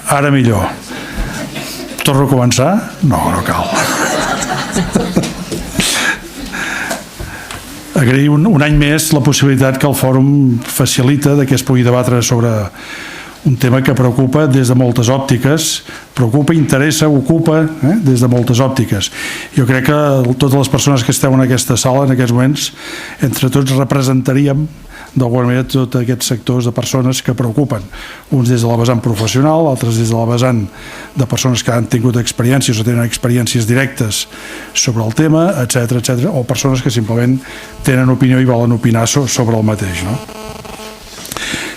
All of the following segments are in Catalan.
Ara millor. Torno a començar? No, no cal. Agrair un any més la possibilitat que el fòrum facilita que es pugui debatre sobre un tema que preocupa des de moltes òptiques, preocupa, interessa, ocupa des de moltes òptiques. Jo crec que totes les persones que esteu en aquesta sala en aquests moments, entre tots representaríem d'alguna manera tots aquests sectors de persones que preocupen, uns des de la vessant professional, altres des de la vessant de persones que han tingut experiències o tenen experiències directes sobre el tema, etc., o persones que simplement tenen opinió i volen opinar sobre el mateix, no?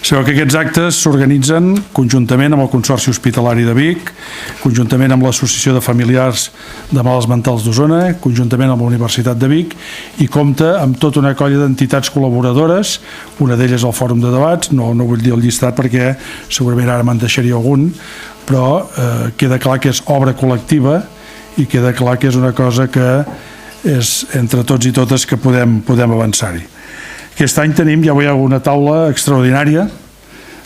Sabeu que aquests actes s'organitzen conjuntament amb el Consorci Hospitalari de Vic, conjuntament amb l'Associació de Familiars de Malalts Mentals d'Osona, conjuntament amb la Universitat de Vic, i compta amb tota una colla d'entitats col·laboradores, una d'elles el Fòrum de Debats, no vull dir el llistat perquè segurament ara me'n deixaria algun, però queda clar que és obra col·lectiva i queda clar que és una cosa que és entre tots i totes que podem avançar-hi. Aquest any tenim, ja veieu, una taula extraordinària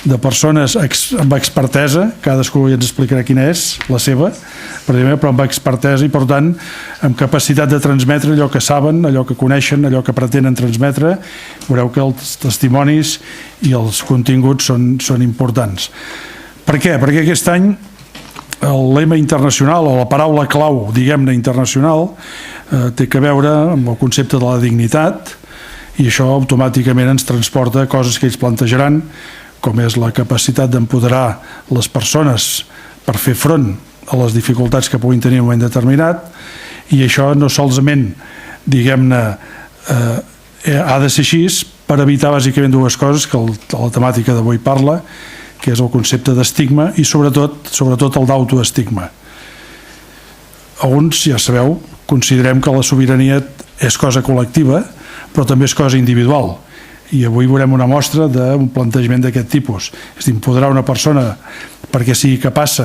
de persones amb expertesa, cadascú ja ens explicarà quina és la seva, però amb expertesa i per tant amb capacitat de transmetre allò que saben, allò que coneixen, allò que pretenen transmetre. Veureu que els testimonis i els continguts són importants. Per què? Perquè aquest any el lema internacional o la paraula clau, diguem-ne, internacional, té a veure amb el concepte de la dignitat, i això automàticament ens transporta a coses que ells plantejaran, com és la capacitat d'empoderar les persones per fer front a les dificultats que puguin tenir en un moment determinat, i això no solament, diguem-ne, ha de ser així per evitar bàsicament dues coses que la temàtica d'avui parla, que és el concepte d'estigma i sobretot el d'autoestigma. Alguns, ja sabeu, considerem que la sobirania és cosa col·lectiva, però també és cosa individual, i avui veurem una mostra d'un plantejament d'aquest tipus, és d'empoderar una persona perquè sigui capaç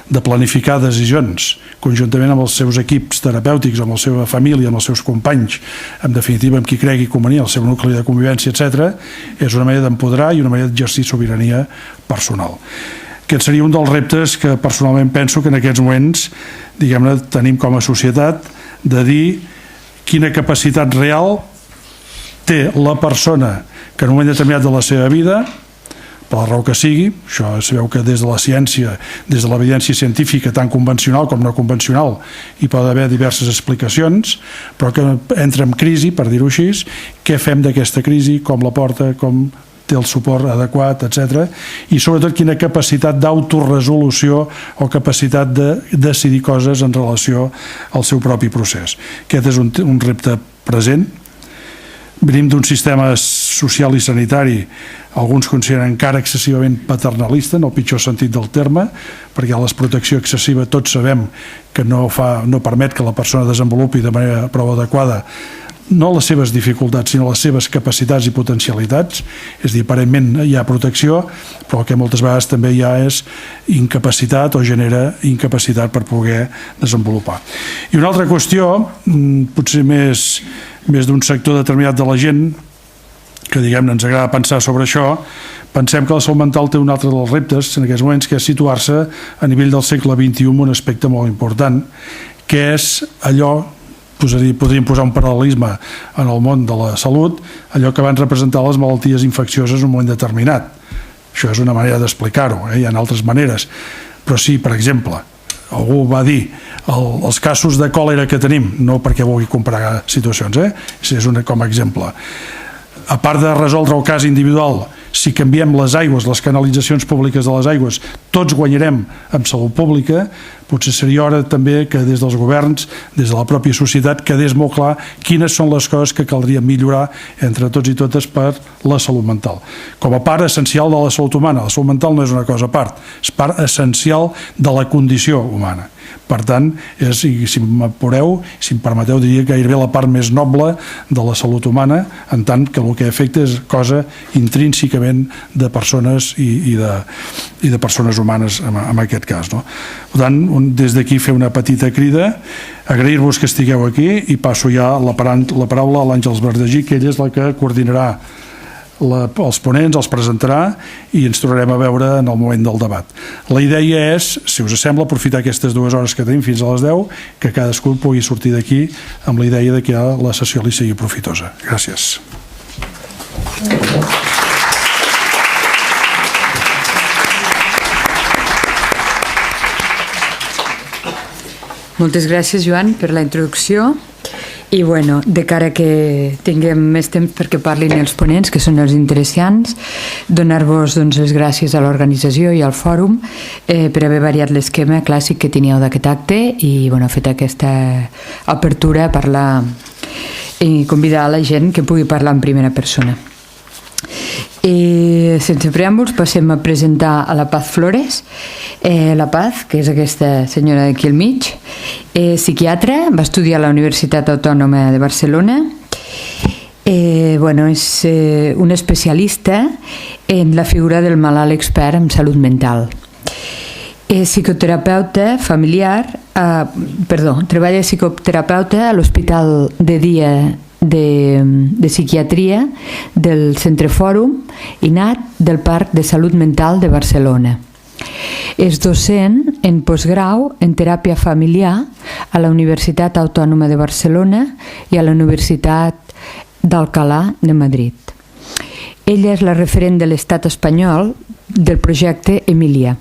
de planificar decisions conjuntament amb els seus equips terapèutics, amb la seva família, amb els seus companys, en definitiva amb qui cregui convenient, el seu nucli de convivència, etc., és una manera d'empoderar i una manera d'exercir sobirania personal. Aquest seria un dels reptes que personalment penso que en aquests moments, diguem-ne, tenim com a societat, de dir quina capacitat real té la persona que en un moment determinat de la seva vida, per la raó que sigui, això sabeu que des de la ciència, des de l'evidència científica tant convencional com no convencional hi pot haver diverses explicacions, però que entra en crisi, per dir-ho així, què fem d'aquesta crisi, com la porta, com té el suport adequat, etc. I sobretot quina capacitat d'autoresolució o capacitat de decidir coses en relació al seu propi procés. Aquest és un repte present. Venim d'un sistema social i sanitari, alguns consideren encara excessivament paternalista, en el pitjor sentit del terme, perquè la desprotecció excessiva tots sabem que no permet que la persona desenvolupi de manera prou adequada no les seves dificultats, sinó les seves capacitats i potencialitats. És a dir, aparentment hi ha protecció, però el que moltes vegades també hi ha és incapacitat o genera incapacitat per poder desenvolupar. I una altra qüestió, potser més d'un sector determinat de la gent, que diguem-ne ens agrada pensar sobre això, pensem que la salut mental té un altre dels reptes en aquests moments, que és situar-se a nivell del segle XXI en un aspecte molt important, que és allò, podríem posar un paral·lelisme en el món de la salut, allò que van representar les malalties infeccioses en un moment determinat. Això és una manera d'explicar-ho, hi ha altres maneres, però sí, per exemple, algú va dir els casos de còlera que tenim, no perquè vulgui comparar situacions, és com a exemple. A part de resoldre el cas individual, si canviem les aigües, les canalitzacions públiques de les aigües, tots guanyarem en salut pública. Potser seria hora també que des dels governs, des de la pròpia societat, quedés molt clar quines són les coses que caldria millorar entre tots i totes per la salut mental. Com a part essencial de la salut humana, la salut mental no és una cosa a part, és part essencial de la condició humana. Per tant, si m'apureu, si em permeteu, diria gairebé la part més noble de la salut humana, en tant que el que afecta és cosa intrínsecament de persones i de persones humanes en aquest cas. Per tant, des d'aquí fer una petita crida, agrair-vos que estigueu aquí i passo ja la paraula a l'Àngels Verdagí, que ella és la que coordinarà els ponents, els presentarà i ens tornarem a veure en el moment del debat. La idea és, si us sembla, aprofitar aquestes 2 hores que tenim fins a les 10, que cadascú pugui sortir d'aquí amb la idea de que la sessió li sigui profitosa. Gràcies. Moltes gràcies, Joan, per la introducció. I bueno, de cara que tinguem més temps perquè parlin els ponents, que són els interessants, donar-vos les gràcies a l'organització i al fòrum per haver variat l'esquema clàssic que teníeu d'aquest acte i fet aquesta apertura a parlar i convidar a la gent que pugui parlar en primera persona. I sense preàmbuls passem a presentar a la Paz Flores. La Paz, que és aquesta senyora d'aquí al mig, és psiquiatra, va estudiar a la Universitat Autònoma de Barcelona, és un especialista en la figura del malalt expert en salut mental. És psicoterapeuta familiar, treballa psicoterapeuta a l'Hospital de Dia de Psiquiatria del Centre Fòrum INAT del Parc de Salut Mental de Barcelona. És docent en postgrau en teràpia familiar a la Universitat Autònoma de Barcelona i a la Universitat d'Alcalá de Madrid. Ella és la referent de l'Estat espanyol del projecte Emilia,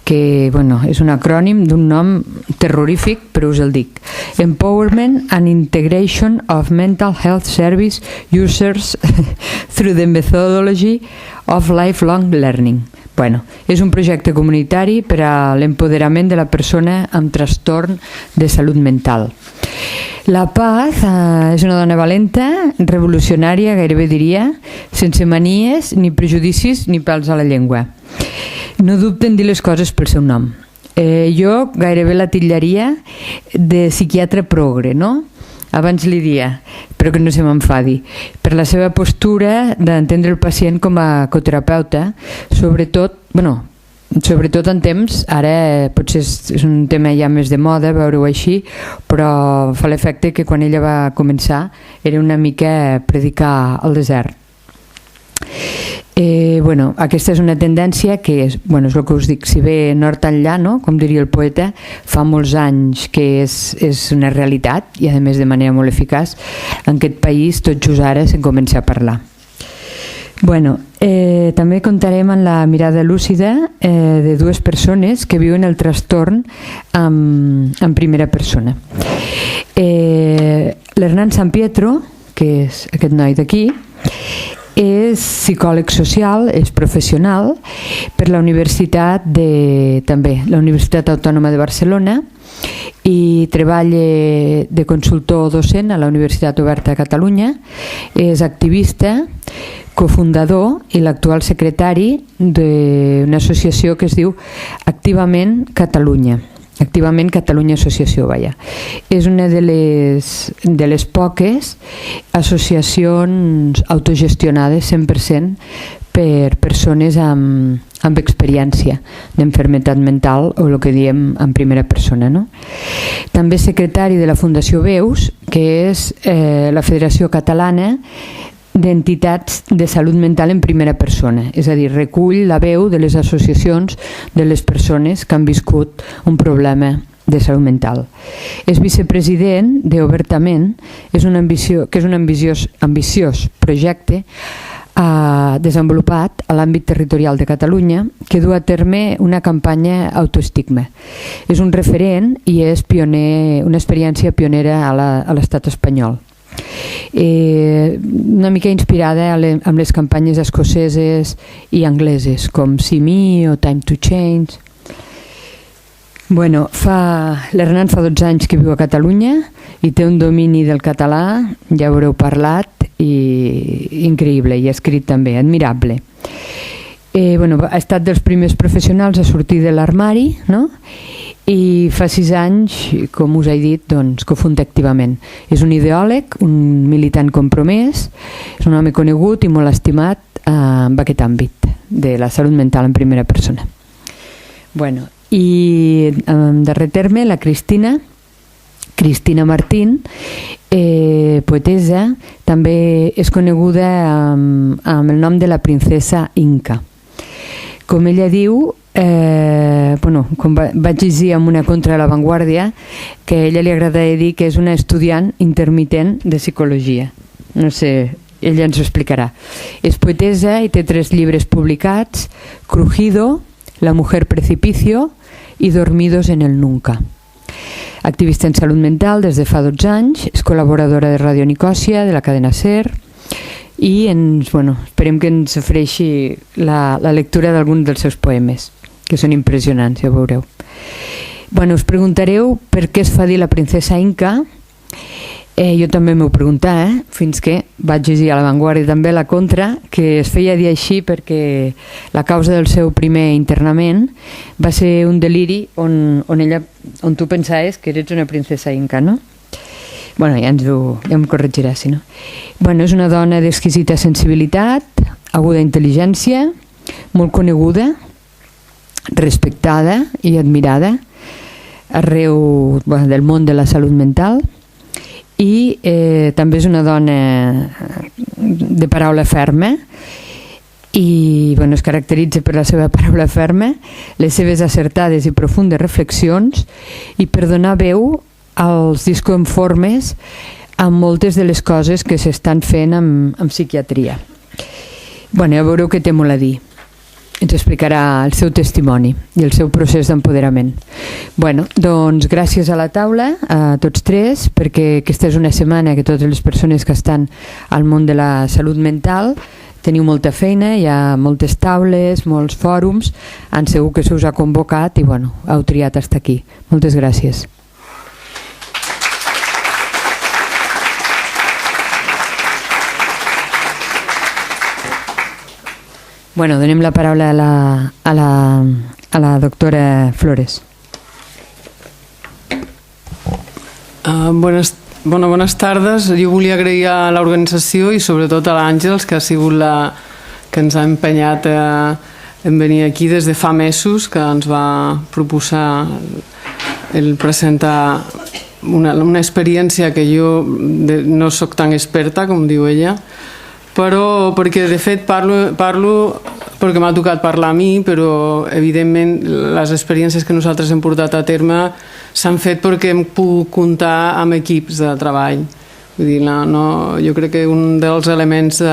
que és un acrònim d'un nom terrorífic, però us el dic: Empowerment and Integration of Mental Health Service Users through the Methodology of Lifelong Learning. És un projecte comunitari per a l'empoderament de la persona amb trastorn de salut mental. La Paz és una dona valenta, revolucionària, gairebé diria, sense manies, ni prejudicis, ni pèls a la llengua. No dubten dir les coses pel seu nom. Jo gairebé la titllaria de psiquiatre progre, no? Abans li dia, però que no se m'enfadi, per la seva postura d'entendre el pacient com a coterapeuta, sobretot en temps, ara potser és un tema ja més de moda veure-ho així, però fa l'efecte que quan ella va començar era una mica predicar al desert. Aquesta és una tendència que és el que us dic, si ve nord enllà, no? Com diria el poeta, fa molts anys que és una realitat i a més de manera molt eficaç. En aquest país tot just ara se'n comença a parlar. També comptarem amb la mirada lúcida de 2 persones que viuen el trastorn en primera persona. L'Hernán San Pietro, que és aquest noi d'aquí, és psicòleg social, és professional per la Universitat Autònoma de Barcelona i treballa de consultor docent a la Universitat Oberta de Catalunya. És activista, cofundador i l'actual secretari d'una associació que es diu Activament Catalunya. Activament Catalunya Associació, És una de les poques associacions autogestionades 100% per persones amb experiència d'enfermetat mental o el que diem en primera persona. També és secretari de la Fundació Veus, que és la Federació Catalana d'Entitats de Salut Mental en Primera Persona, és a dir, recull la veu de les associacions de les persones que han viscut un problema de salut mental. És vicepresident d'Obertament, que és un ambiciós projecte desenvolupat a l'àmbit territorial de Catalunya que du a terme una campanya autoestigma. És un referent i és una experiència pionera a l'estat espanyol. Una mica inspirada amb les campanyes escoceses i angleses com See Me o Time to Change. L'Hernán fa 12 anys que viu a Catalunya i té un domini del català, ja haureu parlat, increïble, i ha escrit també, admirable. Ha estat dels primers professionals a sortir de l'armari, i fa 6 anys, com us he dit, cofunda Activament. És un ideòleg, un militant compromès, és un home conegut i molt estimat en aquest àmbit de la salut mental en primera persona. I en darrer terme, la Cristina, Cristina Martín, poetessa, també és coneguda amb el nom de la princesa Inca. Com ella diu, com vaig llegir en una contra de La Vanguardia, que a ella li agradaria dir que és una estudiant intermitent de psicologia. No sé, ella ens ho explicarà. És poetessa i té 3 llibres publicats: Crujido, La mujer precipicio i Dormidos en el nunca. Activista en salut mental des de fa 12 anys, és col·laboradora de Ràdio Nicòsia, de la cadena SER, i esperem que ens ofereixi la lectura d'alguns dels seus poemes, que són impressionants, ja ho veureu. Us preguntareu per què es fa dir la princesa Inca. Jo també m'ho preguntava, fins que vaig llegir a La Vanguardia també la contra, que es feia dir així perquè la causa del seu primer internament va ser un deliri on tu pensaves que eres una princesa Inca, no? Ja em corregirà, si no. És una dona d'exquisita sensibilitat, aguda intel·ligència, molt coneguda, respectada i admirada arreu del món de la salut mental, i també és una dona de paraula ferma i es caracteritza per la seva paraula ferma, les seves acertades i profundes reflexions i per donar veu als disconformes amb moltes de les coses que s'estan fent amb psiquiatria. Ja veureu que té molt a dir. Ens explicarà el seu testimoni i el seu procés d'empoderament. Gràcies a la taula, a tots 3, perquè aquesta és una setmana que totes les persones que estan al món de la salut mental teniu molta feina, hi ha moltes taules, molts fòrums, segur que se us ha convocat i heu triat estar aquí. Moltes gràcies. Donem la paraula a la doctora Flores. Bones tardes. Jo volia agrair a l'organització i sobretot a l'Àngels, que ha sigut la que ens ha empenyat en venir aquí des de fa mesos, que ens va proposar el presentar una experiència que jo no soc tan experta, com diu ella, però perquè de fet parlo perquè m'ha tocat parlar a mi, però evidentment les experiències que nosaltres hem portat a terme s'han fet perquè hem pogut comptar amb equips de treball. Vull dir, jo crec que un dels elements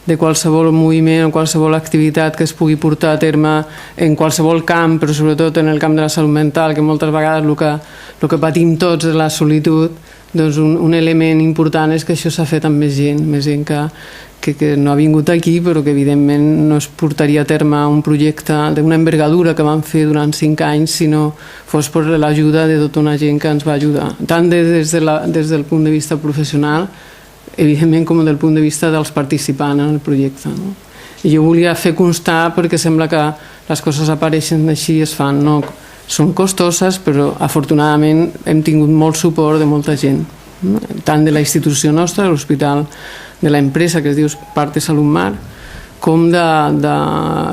de qualsevol moviment o qualsevol activitat que es pugui portar a terme en qualsevol camp, però sobretot en el camp de la salut mental, que moltes vegades el que patim tots és la solitud, doncs un element important és que això s'ha fet amb més gent que no ha vingut aquí, però que evidentment no es portaria a terme un projecte d'una envergadura que vam fer durant 5 anys si no fos per l'ajuda de tota una gent que ens va ajudar, tant des del punt de vista professional, evidentment, com del punt de vista dels participants en el projecte. I jo volia fer constar, perquè sembla que les coses apareixen així i es fan, no? Són costoses, però afortunadament hem tingut molt suport de molta gent, tant de la institució nostra, de l'hospital, de l'empresa que es diu Parte Salut Mar, com de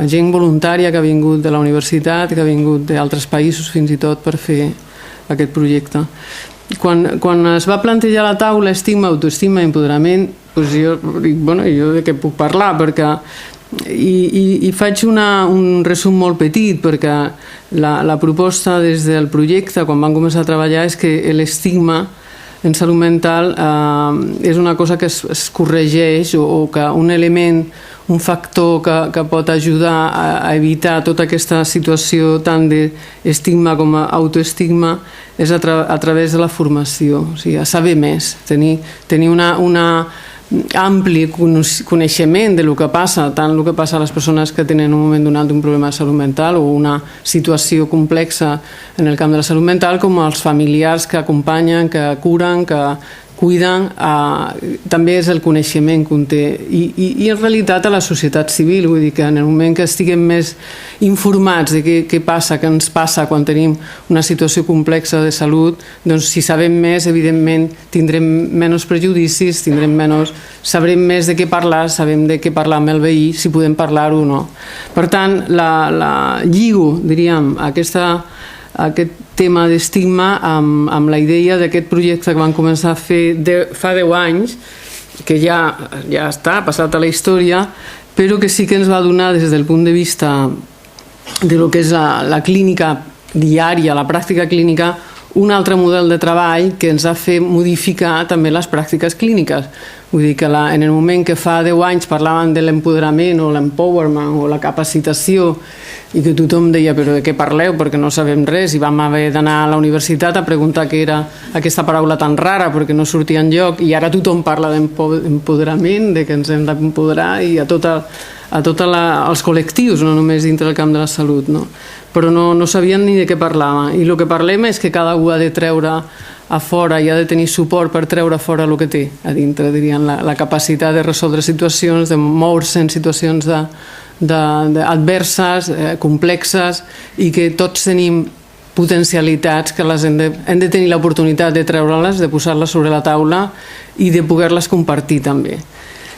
gent voluntària que ha vingut de la universitat, que ha vingut d'altres països fins i tot per fer aquest projecte. Quan es va plantejar la taula estigma, autoestima i empoderament, jo dic, jo de què puc parlar? I faig un resum molt petit, perquè la proposta des del projecte, quan vam començar a treballar, és que l'estigma en salut mental és una cosa que es corregeix o que un element, un factor que pot ajudar a evitar tota aquesta situació tant d'estigma com d'autoestigma és a través de la formació, o sigui, a saber més, tenir un ampli coneixement del que passa, tant el que passa a les persones que tenen en un moment donat un problema de salut mental o una situació complexa en el camp de la salut mental, com als familiars que acompanyen, que curen, que cuiden, també és el coneixement que té. I en realitat a la societat civil, vull dir que en el moment que estiguem més informats de què passa, què ens passa quan tenim una situació complexa de salut, doncs si sabem més, evidentment tindrem menys prejudicis, sabrem més de què parlar, sabem de què parlar amb el veí, si podem parlar-ho o no. Per tant, lligo, diríem, aquesta aquest tema d'estigma amb la idea d'aquest projecte que van començar a fer fa 10 anys, que ja està passat a la història, però que sí que ens va donar des del punt de vista de lo que és la clínica diària, la pràctica clínica, un altre model de treball que ens ha fet modificar també les pràctiques clíniques. Vull dir que en el moment que fa 10 anys parlaven de l'empoderament o l'empowerment o la capacitació i que tothom deia però de què parleu perquè no sabem res, i vam haver d'anar a la universitat a preguntar què era aquesta paraula tan rara perquè no sortia enlloc, i ara tothom parla d'empoderament, de que ens hem d'empoderar, i a tots els col·lectius, no només dintre del camp de la salut, no? Però no sabien ni de què parlava, i el que parlem és que cada un ha de treure a fora i ha de tenir suport per treure a fora el que té a dintre, dirien, la capacitat de resoldre situacions, de moure-se en situacions adverses, complexes, i que tots tenim potencialitats que hem de tenir l'oportunitat de treure-les, de posar-les sobre la taula i de poder-les compartir també.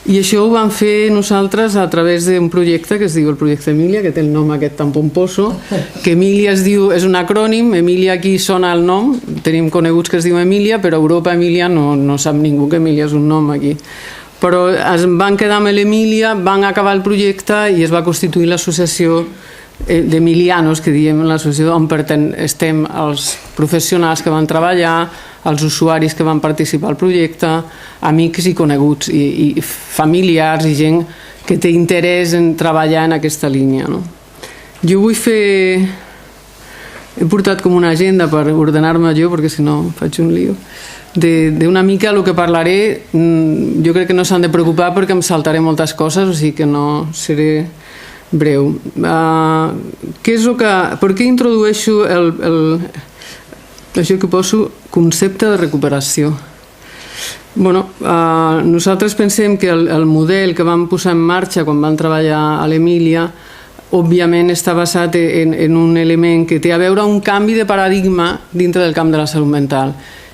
I això ho vam fer nosaltres a través d'un projecte que es diu el Projecte Emília, que té el nom aquest tan pomposo, que Emília és un acrònim. Emília aquí sona el nom, tenim coneguts que es diu Emília, però a Europa Emília no sap ningú que Emília és un nom aquí. Però es van quedar amb l'Emília, van acabar el projecte i es va constituir l'associació d'emilianos, que diem, l'associació on estem els professionals que van treballar, els usuaris que van participar al projecte, amics i coneguts, i familiars i gent que té interès en treballar en aquesta línia. Jo vull fer... He portat com una agenda per ordenar-me jo, perquè si no faig un lío, d'una mica el que parlaré. Jo crec que no s'han de preocupar perquè em saltaré moltes coses, o sigui que no seré breu. Per què introdueixo això que poso, concepte de recuperació? Nosaltres pensem que el model que vam posar en marxa quan vam treballar a l'Emília òbviament està basat en un element que té a veure un canvi de paradigma dintre del camp de la salut mental.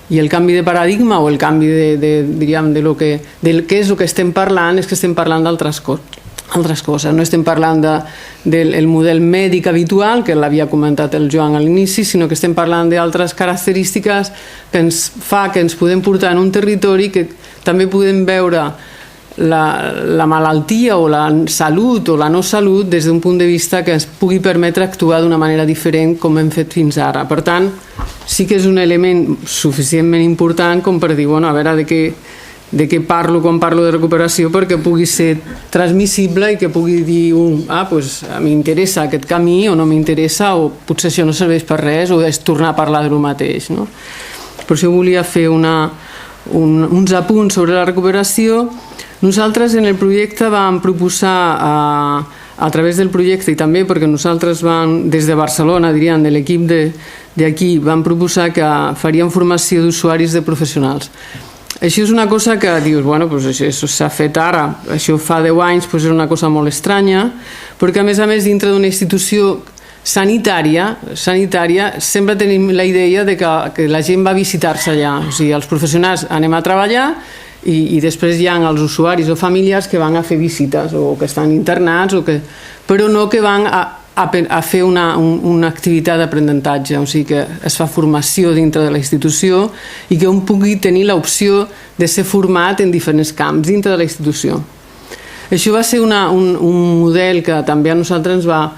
I el canvi de paradigma o el canvi del que és el que estem parlant és que estem parlant d'altres coses. No estem parlant del model mèdic habitual, que l'havia comentat el Joan a l'inici, sinó que estem parlant d'altres característiques que ens fa que ens podem portar en un territori que també podem veure la malaltia o la salut o la no salut des d'un punt de vista que ens pugui permetre actuar d'una manera diferent com hem fet fins ara. Per tant, sí que és un element suficientment important com per dir, a veure de què parlo quan parlo de recuperació, perquè pugui ser transmissible i que pugui dir m'interessa aquest camí o no m'interessa, o potser això no serveix per res, o és tornar a parlar del mateix. Per això volia fer uns apunts sobre la recuperació. Nosaltres en el projecte vam proposar, a través del projecte, i també perquè nosaltres des de Barcelona, diríem, de l'equip d'aquí, vam proposar que faríem formació d'usuaris de professionals. Això és una cosa que dius, això s'ha fet ara, això fa 10 anys és una cosa molt estranya, perquè a més dintre d'una institució sanitària sempre tenim la idea que la gent va a visitar-se allà, o sigui, els professionals anem a treballar i després hi ha els usuaris o familiars que van a fer visites o que estan internats, però no que van a fer una activitat d'aprenentatge, o sigui que es fa formació dintre de la institució i que un pugui tenir l'opció de ser format en diferents camps dintre de la institució. Això va ser un model que també a nosaltres ens va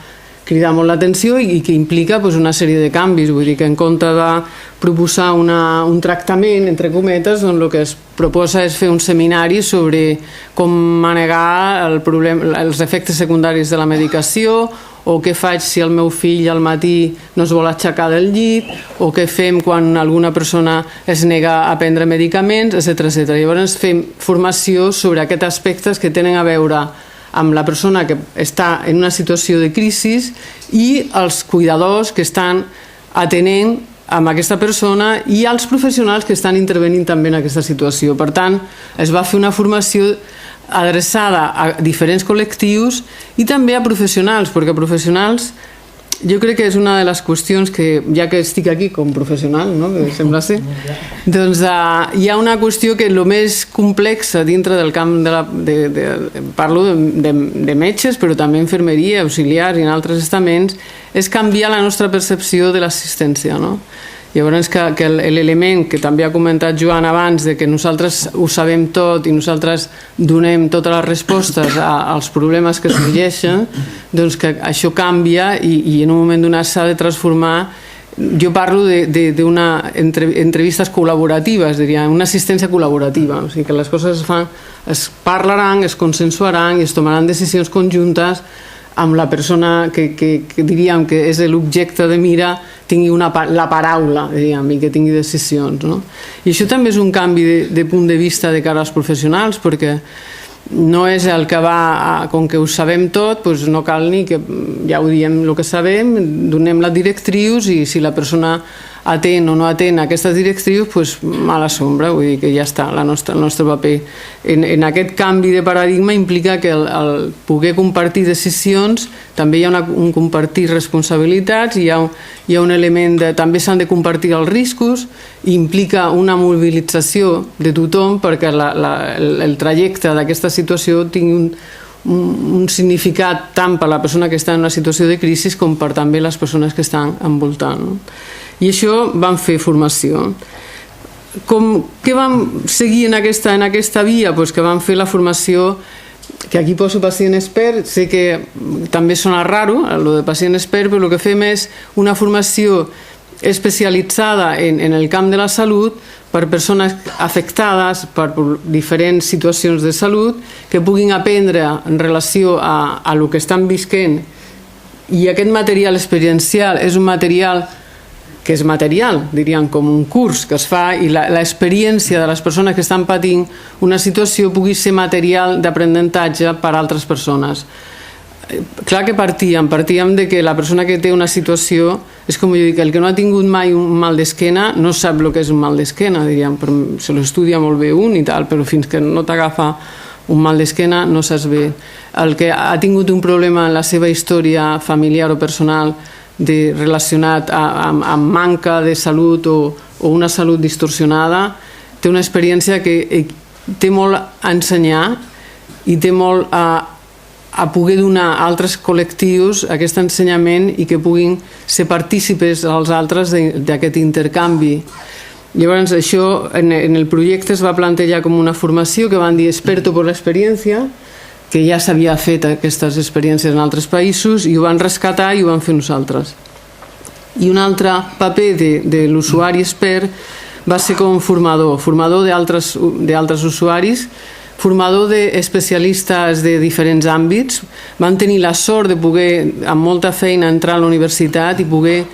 cridar molt l'atenció i que implica una sèrie de canvis. Vull dir que en compte de proposar un tractament, entre cometes, el que es proposa és fer un seminari sobre com manegar els efectes secundaris de la medicació, o què faig si el meu fill al matí no es vol aixecar del llit, o què fem quan alguna persona es nega a prendre medicaments, etc. Llavors fem formació sobre aquests aspectes que tenen a veure amb la persona que està en una situació de crisi i els cuidadors que estan atenent amb aquesta persona i els professionals que estan intervenint també en aquesta situació. Per tant, es va fer una formació adreçada a diferents col·lectius i també a professionals, perquè professionals jo crec que és una de les qüestions que, ja que estic aquí com professional, que sembla ser, doncs hi ha una qüestió que és el més complexa dintre del camp parlo de metges, però també infermeria, auxiliars i en altres estaments, és canviar la nostra percepció de l'assistència, no? Llavors que l'element que també ha comentat Joan abans, de que nosaltres ho sabem tot i nosaltres donem totes les respostes als problemes que sorgeixen, doncs que això canvia i en un moment donat s'ha de transformar. Jo parlo d'una entrevistes col·laboratives, diria, una assistència col·laborativa, o sigui que les coses es parlaran, es consensuaran i es tomaran decisions conjuntes amb la persona que diríem que és l'objecte de mira tingui la paraula, diríem, i que tingui decisions, no? I això també és un canvi de punt de vista de cara als professionals, perquè no és el que va, com que ho sabem tot, doncs no cal ni que ja ho diem el que sabem, donem les directrius i si la persona atén o no atén aquestes directrius, doncs mala sombra, vull dir que ja està, el nostre paper. En aquest canvi de paradigma implica que el poder compartir decisions, també hi ha un compartir responsabilitats, hi ha un element de també s'han de compartir els riscos, i implica una mobilització de tothom perquè el trajecte d'aquesta situació tingui un significat tant per a la persona que està en una situació de crisi com per també les persones que estan envoltant, no? I això vam fer formació. Què vam seguir en aquesta via? Doncs que vam fer la formació, que aquí poso pacient expert, sé que també sona raro, el de pacient expert, però el que fem és una formació especialitzada en el camp de la salut per persones afectades per diferents situacions de salut que puguin aprendre en relació a el que estan visquent. I aquest material experiencial és un material que és material, diríem, com un curs que es fa, i l'experiència de les persones que estan patint una situació pugui ser material d'aprenentatge per a altres persones. Clar que partíem de que la persona que té una situació, és com jo dic, el que no ha tingut mai un mal d'esquena no sap el que és un mal d'esquena, diríem, se l'estudia molt bé un i tal, però fins que no t'agafa un mal d'esquena no saps bé. El que ha tingut un problema en la seva història familiar o personal relacionat amb manca de salut o una salut distorsionada, té una experiència que té molt a ensenyar i té molt a poder donar a altres col·lectius aquest ensenyament i que puguin ser partícipes als altres d'aquest intercanvi. Llavors això en el projecte es va plantejar com una formació que van dir experto por l'experiència, que ja s'havia fet aquestes experiències en altres països i ho van rescatar i ho van fer nosaltres. I un altre paper de l'usuari expert va ser com formador d'altres usuaris, formador d'especialistes de diferents àmbits. Van tenir la sort de poder, amb molta feina, entrar a la universitat i poder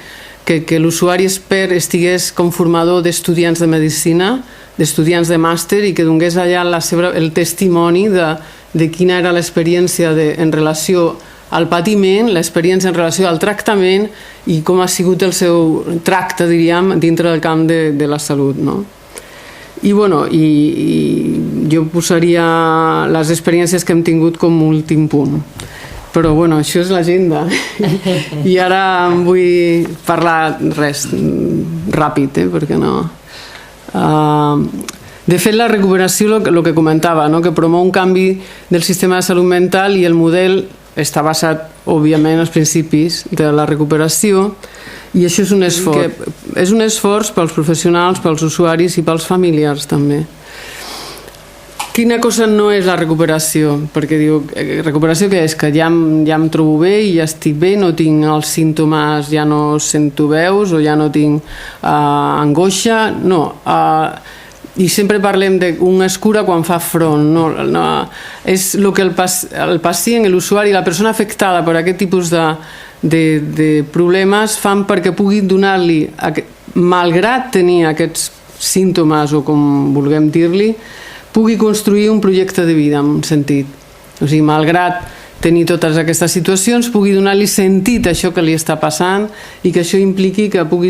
que l'usuari expert estigués com formador d'estudiants de medicina, d'estudiants de màster, i que donés allà el testimoni de quina era l'experiència en relació al patiment, l'experiència en relació al tractament i com ha sigut el seu tracte, diríem, dintre del camp de la salut, no? I jo posaria les experiències que hem tingut com a últim punt. Però això és l'agenda. I ara em vull parlar ràpid, perquè no... De fet, la recuperació, el que comentava, que promou un canvi del sistema de salut mental i el model està basat, òbviament, als principis de la recuperació, i això és un esforç. És un esforç pels professionals, pels usuaris i pels familiars, també. Quina cosa no és la recuperació? Perquè diu, recuperació què és? Que ja em trobo bé i ja estic bé, no tinc els símptomes, ja no sento veus o ja no tinc angoixa. No, i sempre parlem d'un es cura quan fa front. És el que el pacient, l'usuari, la persona afectada per aquest tipus de problemes fan perquè pugui donar-li, malgrat tenir aquests símptomes o com vulguem dir-li, pugui construir un projecte de vida en un sentit. O sigui, malgrat tenir totes aquestes situacions, pugui donar-li sentit a això que li està passant i que això impliqui que pugui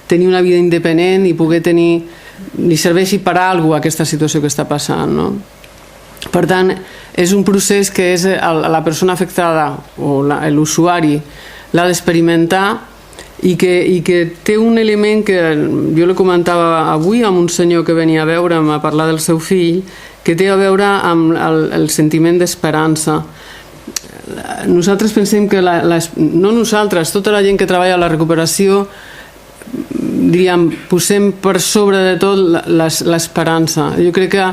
tenir una vida independent i poder li serveixi per a alguna cosa aquesta situació que està passant, no? Per tant, és un procés que la persona afectada o l'usuari l'ha d'experimentar i que té un element que jo li comentava avui amb un senyor que venia a veure'm a parlar del seu fill, que té a veure amb el sentiment d'esperança. nosaltres pensem que no nosaltres, tota la gent que treballa a la recuperació, diríem, posem per sobre de tot l'esperança. Jo crec que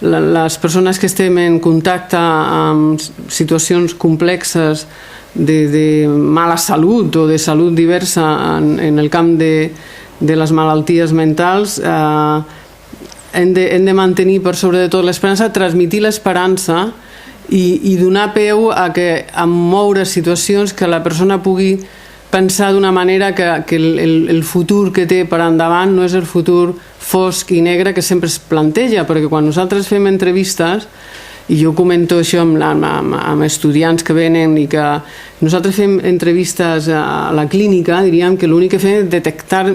les persones que estem en contacte amb situacions complexes de mala salut o de salut diversa en el camp de les malalties mentals, hem de mantenir per sobre de tot l'esperança, transmitir l'esperança i donar peu a moure situacions que la persona pugui pensar d'una manera que el futur que té per endavant no és el futur fosc i negre que sempre es planteja, perquè quan nosaltres fem entrevistes, i jo comento això amb estudiants que venen, i que nosaltres fem entrevistes a la clínica, diríem que l'únic que fem és detectar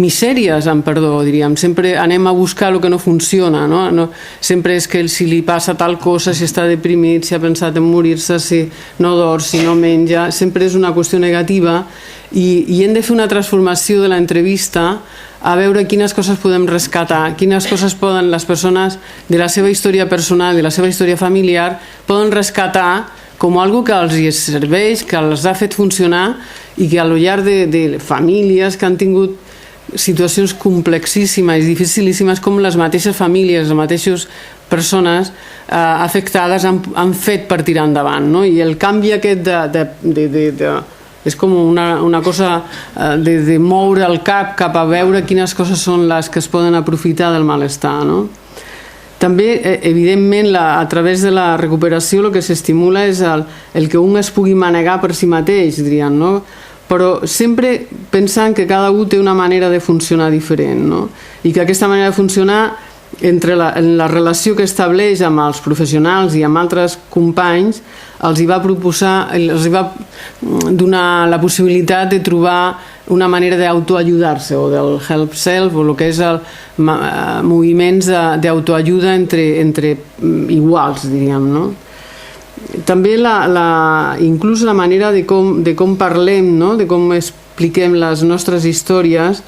misèries, amb perdó, diríem. Sempre anem a buscar el que no funciona, no? Sempre és que si li passa tal cosa, si està deprimit, si ha pensat en morir-se, si no dorm, si no menja, sempre és una qüestió negativa, i hem de fer una transformació de l'entrevista a veure quines coses podem rescatar, quines coses poden les persones de la seva història personal, de la seva història familiar, poden rescatar com algo que els serveix, que els ha fet funcionar, i que al llarg de famílies que han tingut situacions complexíssimes i dificilíssimes, com les mateixes famílies, les mateixes persones afectades han fet per tirar endavant, no? I el canvi aquest és com una cosa de moure el cap a veure quines coses són les que es poden aprofitar del malestar, no? També, evidentment, a través de la recuperació el que s'estimula és el que un es pugui manegar per si mateix, diríem, no? Però sempre pensant que cada un té una manera de funcionar diferent, no? I que aquesta manera de funcionar, entre la relació que estableix amb els professionals i amb altres companys, els hi va donar la possibilitat de trobar una manera d'autoajudar-se, o del help self, o el que és moviments d'autoajuda entre iguals, diríem, no? També inclús la manera de com parlem, no? De com expliquem les nostres històries,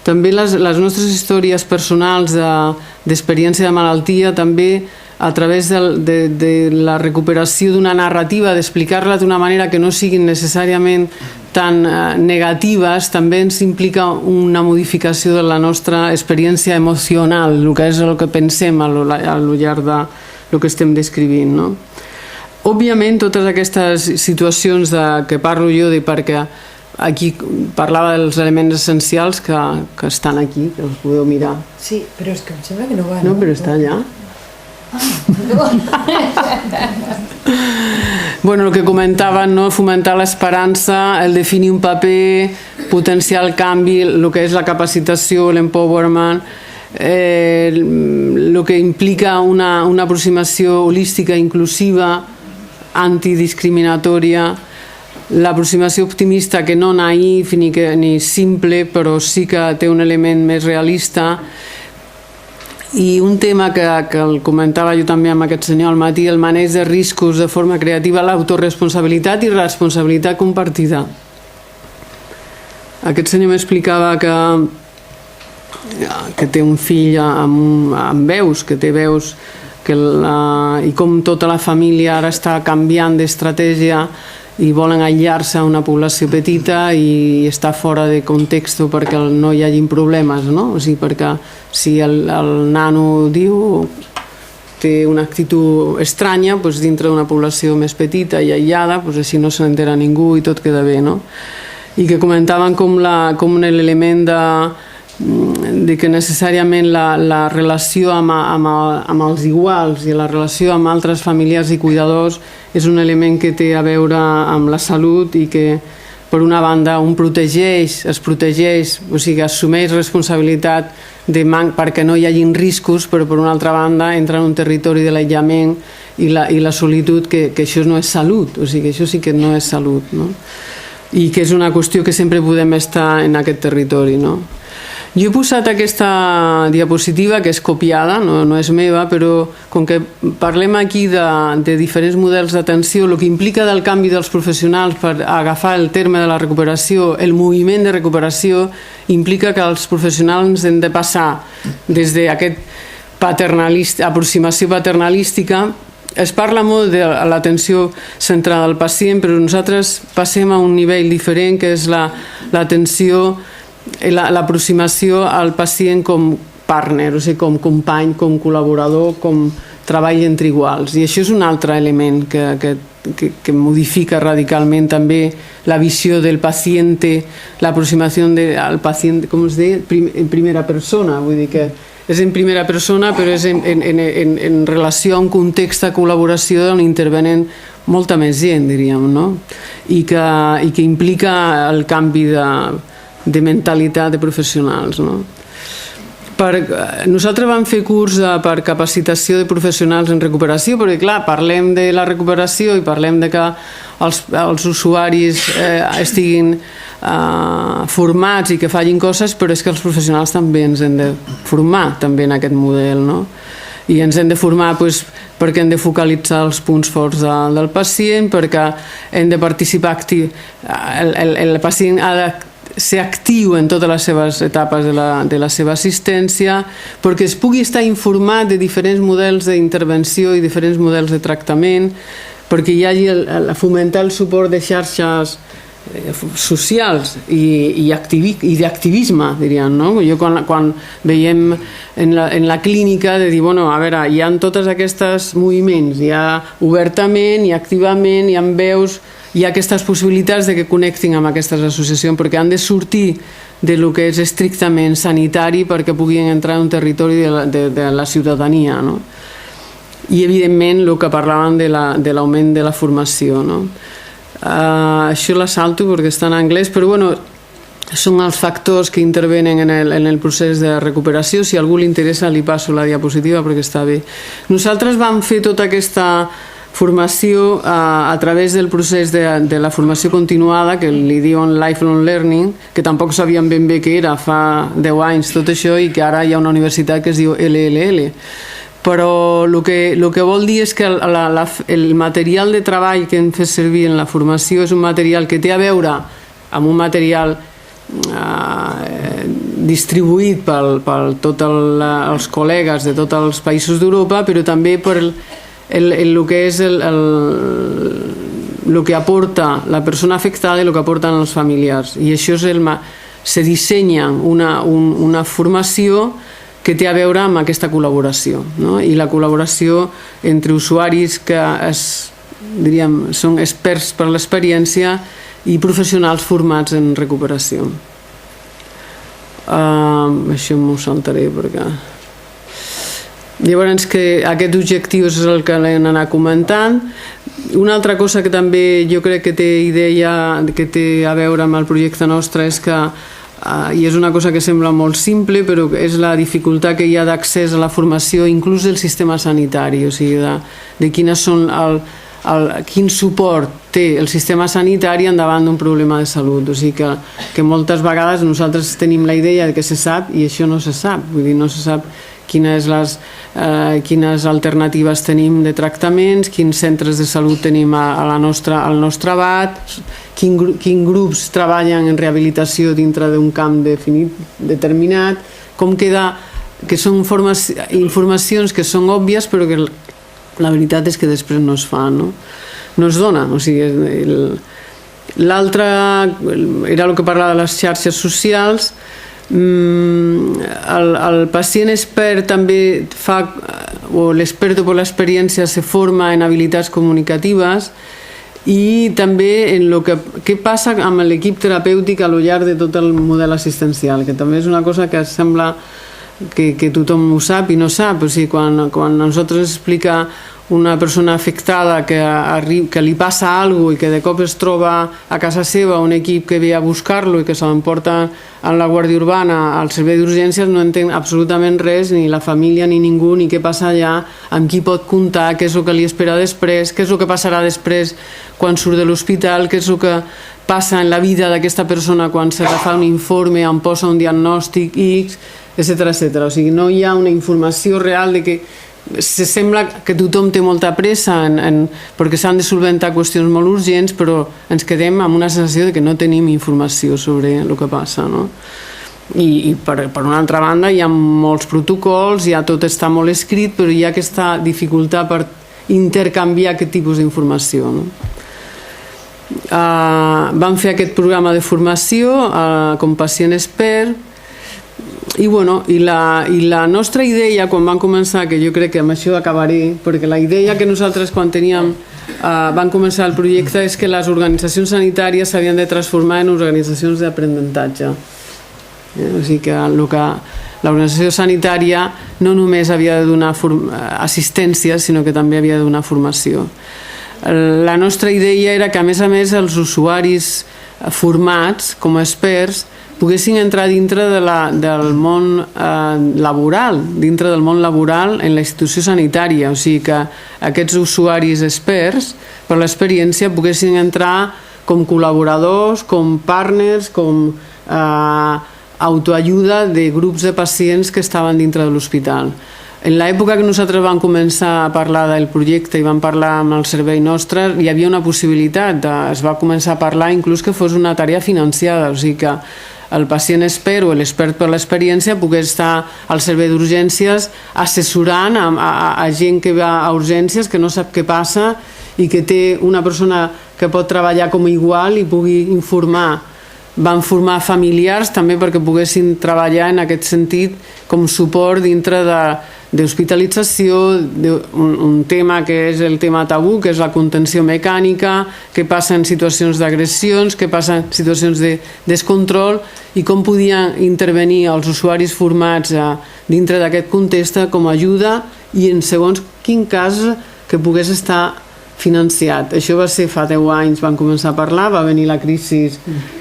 també les nostres històries personals d'experiència de malaltia, també a través de la recuperació d'una narrativa, d'explicar-la d'una manera que no siguin necessàriament tan negatives, també ens implica una modificació de la nostra experiència emocional, el que és el que pensem al llarg del que estem descrivint, no? Òbviament, totes aquestes situacions que parlo jo, perquè aquí parlava dels elements essencials que estan aquí, que els podeu mirar. Sí, però és que em sembla que no va. No, però està allà. Bueno, el que comentaven, no? Fomentar l'esperança, el definir un paper, potenciar el canvi, el que és la capacitació, l'empowerment, el que implica una aproximació holística, inclusiva, antidiscriminatòria, l'aproximació optimista, que no naïf ni simple, però sí que té un element més realista. I un tema que el comentava jo també amb aquest senyor al matí, el maneig de riscos de forma creativa, l'autoresponsabilitat i responsabilitat compartida. Aquest senyor m'explicava que té un fill amb veus, que té veus, i com tota la família ara està canviant d'estratègia i volen aïllar-se a una població petita i estar fora de context perquè no hi hagin problemes, no? O sigui, perquè si el nano té una actitud estranya, dintre d'una població més petita i aïllada, així no se n'entera ningú i tot queda bé, no? I que comentaven com l'element de que necessàriament la relació amb els iguals i la relació amb altres familiars i cuidadors és un element que té a veure amb la salut i que, per una banda, un es protegeix, o sigui, assumeix responsabilitat perquè no hi hagin riscos, però per una altra banda entra en un territori de l'aïllament i la solitud, que això no és salut, o sigui, això sí que no és salut, no? I que és una qüestió que sempre podem estar en aquest territori, no? Jo he posat aquesta diapositiva, que és copiada, no és meva, però com que parlem aquí de diferents models d'atenció, el que implica del canvi dels professionals per agafar el terme de la recuperació, el moviment de recuperació, implica que els professionals hem de passar des d'aquesta aproximació paternalística es parla molt de l'atenció centrada al pacient, però nosaltres passem a un nivell diferent, que és l'atenció, l'aproximació al pacient com partner, o sigui, com company, com col·laborador, com treball entre iguals. I això és un altre element que modifica radicalment també la visió del pacient, l'aproximació al pacient, com es deia, en primera persona, vull dir que és en primera persona però és en relació a un context de col·laboració on intervenen molta més gent, diríem, no? I que implica el canvi de mentalitat de professionals, no? Nosaltres vam fer curs per capacitació de professionals en recuperació, perquè clar, parlem de la recuperació i parlem de que els usuaris estiguin formats i que facin coses, però és que els professionals també ens hem de formar també en aquest model, no? I ens hem de formar perquè hem de focalitzar els punts forts del pacient, perquè hem de participar actiu. El pacient ha de ser actiu en totes les seves etapes de la seva assistència, perquè es pugui estar informat de diferents models d'intervenció i diferents models de tractament, perquè hi hagi fomentar el suport de xarxes socials i d'activisme, diríem, no? Jo quan veiem en la clínica de dir, bueno, a veure, hi ha tots aquests moviments, hi ha obertament, hi ha activament, hi ha veus, hi ha aquestes possibilitats de que connectin amb aquestes associacions, perquè han de sortir del que és estrictament sanitari perquè puguin entrar en un territori de la ciutadania, no? I evidentment el que parlàvem de l'augment de la formació, no? Això la salto perquè està en anglès, però bueno, són els factors que intervenen en el procés de recuperació. Si a algú li interessa li passo la diapositiva perquè està bé. Nosaltres vam fer tota aquesta formació a través del procés de la formació continuada, que li diuen lifelong learning, que tampoc sabíem ben bé què era fa 10 anys tot això, i que ara hi ha una universitat que es diu LLL. Però el que vol dir és que el material de treball que hem fet servir en la formació és un material que té a veure amb un material distribuït per tots els col·legues de tots els països d'Europa, però també per el que és el que aporta la persona afectada i el que aporten els familiars. I això se dissenya una formació que té a veure amb aquesta col·laboració, no? I la col·laboració entre usuaris que són experts per l'experiència i professionals formats en recuperació. Això m'ho saltaré perquè... Llavors, que aquest objectiu és el que l'hem anat comentant. Una altra cosa que també jo crec que té idea, que té a veure amb el projecte nostre, és que, i és una cosa que sembla molt simple, però és la dificultat que hi ha d'accés a la formació, inclús del sistema sanitari, o sigui, de quines són quin suport té el sistema sanitari davant d'un problema de salut. O sigui que moltes vegades nosaltres tenim la idea que se sap i això no se sap, vull dir, no se sap quines alternatives tenim de tractaments, quins centres de salut tenim al nostre abast, quins grups treballen en rehabilitació dintre d'un camp determinat, com queda, que són informacions que són òbvies però que la veritat és que després no es fa, no es dona. O sigui, l'altre era el que parlava de les xarxes socials. El pacient expert també fa, o l'expert per l'experiència se forma en habilitats comunicatives i també en què passa amb l'equip terapèutic a lo llarg de tot el model assistencial, que també és una cosa que sembla que tothom ho sap i no sap. O sigui, quan a nosaltres ens explica una persona afectada que li passa alguna cosa i que de cop es troba a casa seva un equip que ve a buscar-lo i que se l'emporta a la Guàrdia Urbana al servei d'urgències, no entén absolutament res, ni la família ni ningú, ni què passa allà, amb qui pot comptar, què és el que li espera després, què és el que passarà després quan surt de l'hospital, què és el que passa en la vida d'aquesta persona quan se fa un informe, em posa un diagnòstic X, etc. O sigui, no hi ha una informació real de que se sembla que tothom té molta pressa perquè s'han de solventar qüestions molt urgents, però ens quedem amb una sensació de que no tenim informació sobre el que passa, no? I per una altra banda hi ha molts protocols, ja tot està molt escrit, però hi ha aquesta dificultat per intercanviar aquest tipus d'informació, no? Vam fer aquest programa de formació com pacient expert i la nostra idea quan vam començar, que jo crec que amb això acabaré, perquè la idea que nosaltres quan vam començar el projecte és que les organitzacions sanitàries s'havien de transformar en organitzacions d'aprenentatge, o sigui que l'organització sanitària no només havia de donar assistència, sinó que també havia de donar formació. La nostra idea era que a més els usuaris formats com a experts poguessin entrar dintre del món laboral, en la institució sanitària, o sigui que aquests usuaris experts per l'experiència poguessin entrar com col·laboradors, com partners, com autoajuda de grups de pacients que estaven dintre de l'hospital. En l'època que nosaltres vam començar a parlar del projecte i vam parlar amb el servei nostre, hi havia una possibilitat, es va començar a parlar inclús que fos una tarea financiada, o sigui que el pacient expert o l'expert per l'experiència pogués estar al servei d'urgències assessorant a gent que va a urgències, que no sap què passa i que té una persona que pot treballar com a igual i pugui informar. Van formar familiars també perquè poguessin treballar en aquest sentit com suport dintre d'hospitalització, un tema que és el tema tabú, que és la contenció mecànica, què passa en situacions d'agressions, què passa en situacions de descontrol i com podien intervenir els usuaris formats dintre d'aquest context com a ajuda i en segons quin cas que pogués estar financiat. Això va ser fa 10 anys, van començar a parlar, va venir la crisi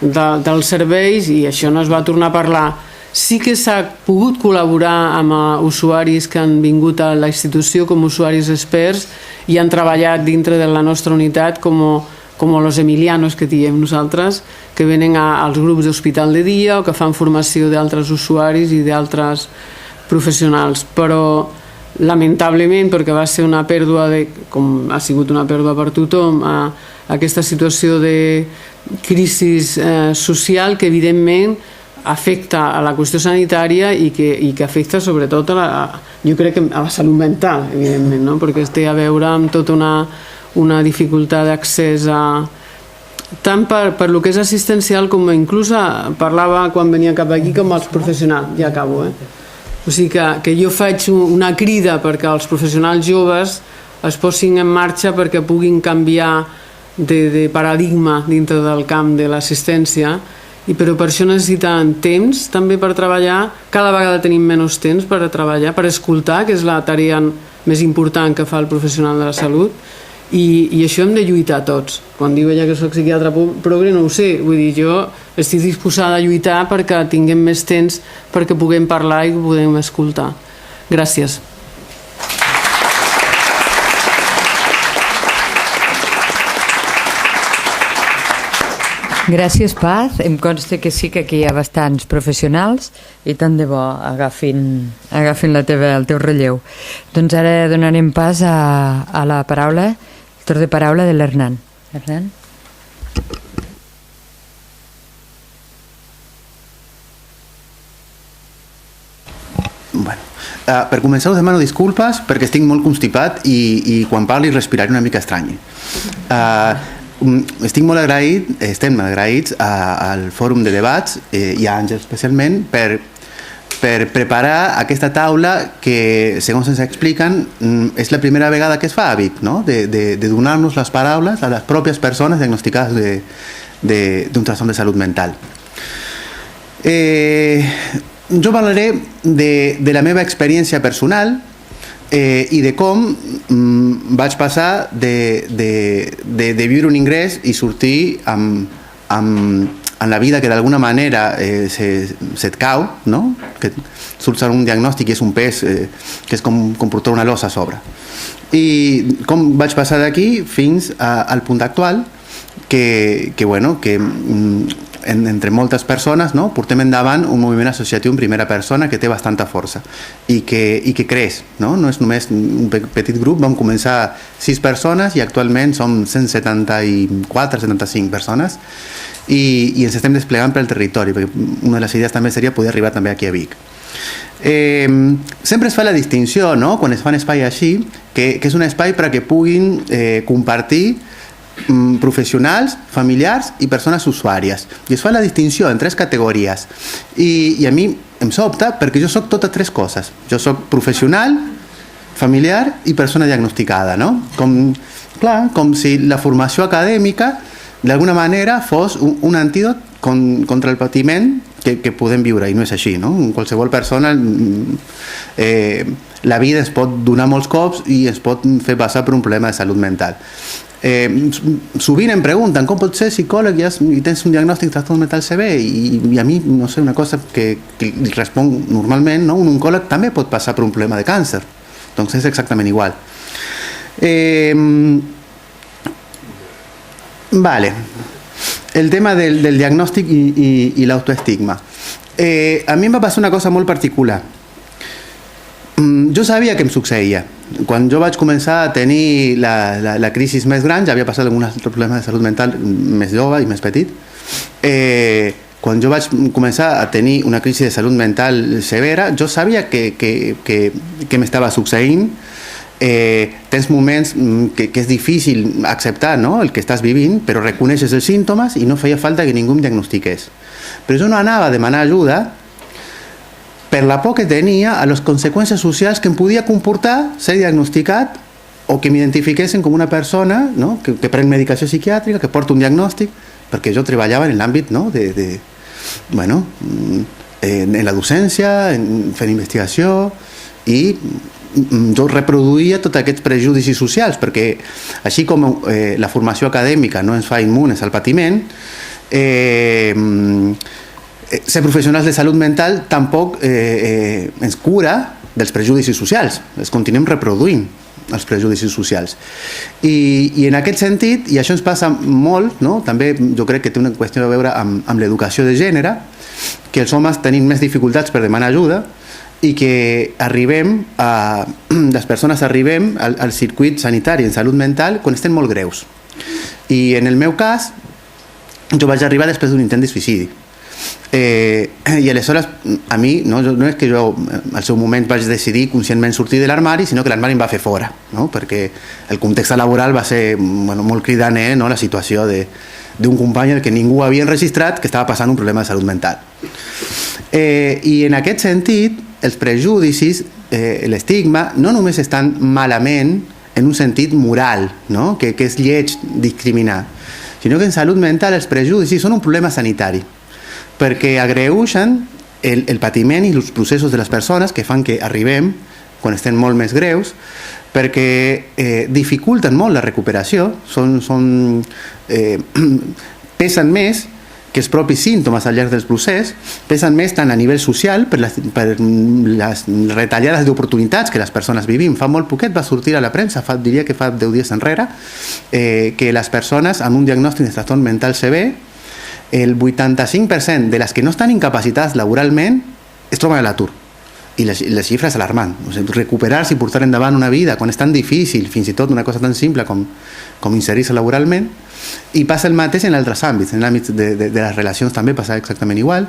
dels serveis i això no es va tornar a parlar. Sí que s'ha pogut col·laborar amb usuaris que han vingut a la institució com usuaris experts i han treballat dintre de la nostra unitat com los emilianos que diem nosaltres, que venen als grups d'hospital de dia o que fan formació d'altres usuaris i d'altres professionals. Però lamentablement, perquè va ser una pèrdua, com ha sigut una pèrdua per tothom, aquesta situació de crisi social que evidentment afecta a la qüestió sanitària i que afecta sobretot jo crec que a la salut mental, evidentment, no? Perquè té a veure amb tota una dificultat d'accés tant per lo que és assistencial com inclús parlava quan venia cap aquí com els professionals, ja acabo, o sigui que jo faig una crida perquè els professionals joves es posin en marxa perquè puguin canviar de paradigma dintre del camp de l'assistència, però per això necessiten temps també per treballar. Cada vegada tenim menys temps per treballar, per escoltar, que és la tarea més important que fa el professional de la salut, i això hem de lluitar tots. Quan diu ella que soc psiquiatra progre, no ho sé, vull dir, jo estic disposada a lluitar perquè tinguem més temps perquè puguem parlar i puguem escoltar. Gràcies. Gràcies, Paz. Em consta que sí que aquí hi ha bastants professionals i tant de bo agafin el teu relleu. Doncs ara donarem pas a la paraula, el torn de paraula de l'Hernán. Hernán? Bueno, per començar us demano disculpes perquè estic molt constipat i quan parli respiraré una mica estrany. Estem molt agraïts al Fòrum de Debats i a Àngel especialment per preparar aquesta taula que, segons ens expliquen, és la primera vegada que es fa a Vic, no? De donar-nos les paraules a les pròpies persones diagnosticades d'un trastorn de salut mental. Jo parlaré de la meva experiència personal i de com vaig passar de viure un ingrés i sortir en la vida que d'alguna manera se't cau, no? Que surts en un diagnòstic i és un pes que és com portar una losa a sobre. I com vaig passar d'aquí fins al punt actual que entre moltes persones portem endavant un moviment associatiu en primera persona que té bastanta força i que creix, no és només un petit grup. Vam començar 6 persones i actualment som 174-175 persones i ens estem desplegant pel territori, perquè una de les idees també seria poder arribar també aquí a Vic. Sempre es fa la distinció, no?, quan es fan espai així, que és un espai perquè puguin compartir professionals, familiars i persones usuàries. I es fa la distinció en 3 categories. I a mi em sobta perquè jo soc totes 3 coses. Jo soc professional, familiar i persona diagnosticada, no? Com si la formació acadèmica d'alguna manera fos un antídot contra el patiment que podem viure, i no és així, no? Qualsevol persona, la vida es pot donar molts cops i es pot fer passar per un problema de salut mental. Sovint em pregunten com pots ser psicòleg i tens un diagnòstic de trastorn mental sever, i a mi, no sé, una cosa que li responc normalment, no? Un oncòleg també pot passar per un problema de càncer, doncs és exactament igual. Vale. El tema del diagnòstic i l'autoestigma. A mi em va passar una cosa molt particular. Jo sabia què em succeïa. Quan jo vaig començar a tenir la crisi més gran, ja havia passat algun altre problema de salut mental més jove i més petit, quan jo vaig començar a tenir una crisi de salut mental severa, jo sabia que m'estava succeint. Tens moments que és difícil acceptar, no?, el que estàs vivint, però reconeixes els símptomes i no feia falta que ningú em diagnostiqués. Però jo no anava a demanar ajuda per la por que tenia a les conseqüències socials que em podia comportar ser diagnosticat o que m'identifiquessin com una persona, no?, que pren medicació psiquiàtrica, que porta un diagnòstic, perquè jo treballava en l'àmbit, no?, en la docència, fent investigació, i jo reproduïa tots aquests prejudicis socials, perquè així com la formació acadèmica no ens fa immunes al patiment, ser professionals de salut mental tampoc ens cura dels prejudicis socials, els continuem reproduint, els prejudicis socials. I en aquest sentit, i això ens passa molt, no?, també jo crec que té una qüestió a veure amb l'educació de gènere, que els homes tenim més dificultats per demanar ajuda, i que les persones arribem al circuit sanitari en salut mental quan estem molt greus. I en el meu cas, jo vaig arribar després d'un intent de suïcidi. I aleshores, a mi, no és que jo al seu moment vaig decidir conscientment sortir de l'armari, sinó que l'armari em va fer fora, no? Perquè el context laboral va ser molt cridaner, no?, la situació d'un company que ningú havia enregistrat que estava passant un problema de salut mental. I en aquest sentit, els prejudicis, l'estigma, no només estan malament en un sentit moral, no?, que és lleig discriminar, sinó que en salut mental els prejudicis són un problema sanitari, perquè agreugen el patiment i els processos de les persones que fan que arribem quan estem molt més greus, perquè dificulten molt la recuperació, pesen més que els propis símptomes al llarg del procés, pesen més tant a nivell social per les retallades d'oportunitats que les persones vivim. Fa molt poquet va sortir a la premsa, diria que fa 10 dies enrere, que les persones amb un diagnòstic de trastorn mental sever, el 85% de les que no estan incapacitades laboralment es troben a l'atur. I la xifra és alarmant. O sigui, recuperar-se i portar endavant una vida quan és tan difícil, fins i tot una cosa tan simple com inserir-se laboralment, i passa el mateix en altres àmbits. En l'àmbit de les relacions també passa exactament igual.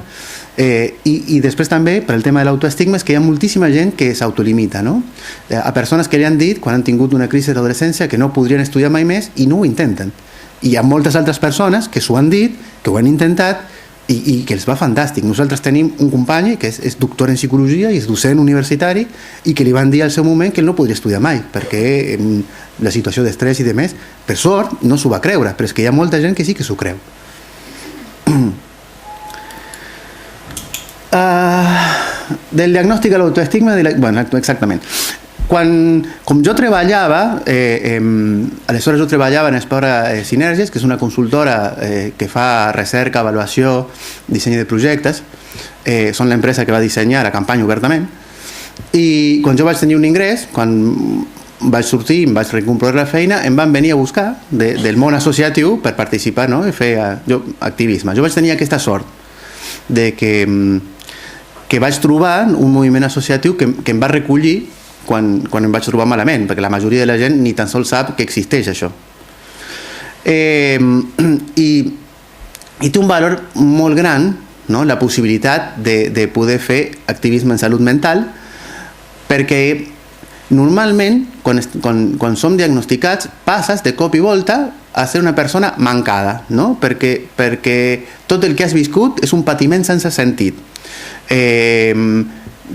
I després també, per el tema de l'autoestigma, és que hi ha moltíssima gent que s'autolimita, no? A persones que li han dit, quan han tingut una crisi d'adolescència, que no podrien estudiar mai més i no ho intenten. I hi ha moltes altres persones que s'ho han dit, que ho han intentat i que els va fantàstic. Nosaltres tenim un company que és doctor en psicologia i és docent universitari i que li van dir al seu moment que ell no podria estudiar mai perquè la situació d'estrès i de més, per sort no s'ho va creure, però és que hi ha molta gent que sí que s'ho creu. Del diagnòstic a l'autoestigma, bueno, exactament. Com jo treballava, aleshores jo treballava en Espora Sinergies, que és una consultora que fa recerca, avaluació, disseny de projectes. Són l'empresa que va dissenyar la campanya obertament. I quan jo vaig tenir un ingrés, quan vaig sortir, em vaig recomprar la feina, em van venir a buscar del món associatiu per participar, no?, i fer activisme. Jo vaig tenir aquesta sort de que vaig trobar un moviment associatiu que em va recollir quan em vaig trobar malament, perquè la majoria de la gent ni tan sols sap que existeix això. I té un valor molt gran no? La possibilitat de poder fer activisme en salut mental, perquè normalment quan som diagnosticats passes de cop i volta a ser una persona mancada, no? Perquè tot el que has viscut és un patiment sense sentit.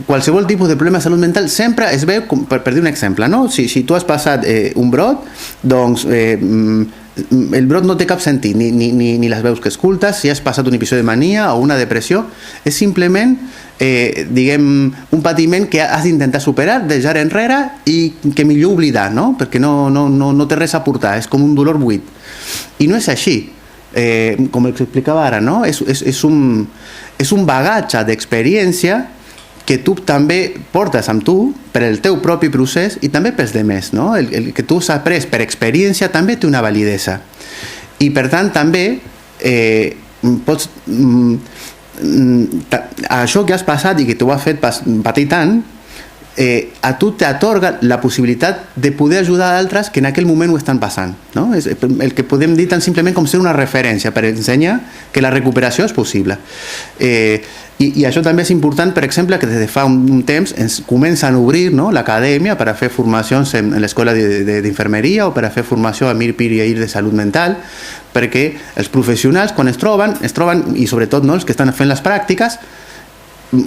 Qualsevol tipus de problema de salut mental sempre es veu, per dir un exemple, no? Si tu has passat un brot, doncs el brot no té cap sentit, ni les veus que escoltes, si has passat un episodi de mania o una depressió, és simplement diguem, un patiment que has d'intentar superar, deixar enrere i que millor oblidar, no? Perquè no té res a aportar, és com un dolor buit. I no és així, com explicava ara, no? És un bagatge d'experiència que tu també portes amb tu per el teu propi procés i també pels demés, no? El que tu has après per experiència també té una validesa. I per tant també pots... això que has passat i que t'ho ha fet patir tant, a tu t'atorga la possibilitat de poder ajudar d'altres que en aquell moment ho estan passant, no? És el que podem dir tan simplement com ser una referència per ensenyar que la recuperació és possible. I això també és important, per exemple, que des de fa un temps ens comencen a obrir, no, l'acadèmia per a fer formacions en l'escola d'infermeria o per a fer formació a MIR, PIR i AIR de salut mental, perquè els professionals quan es troben, i sobretot no, els que estan fent les pràctiques,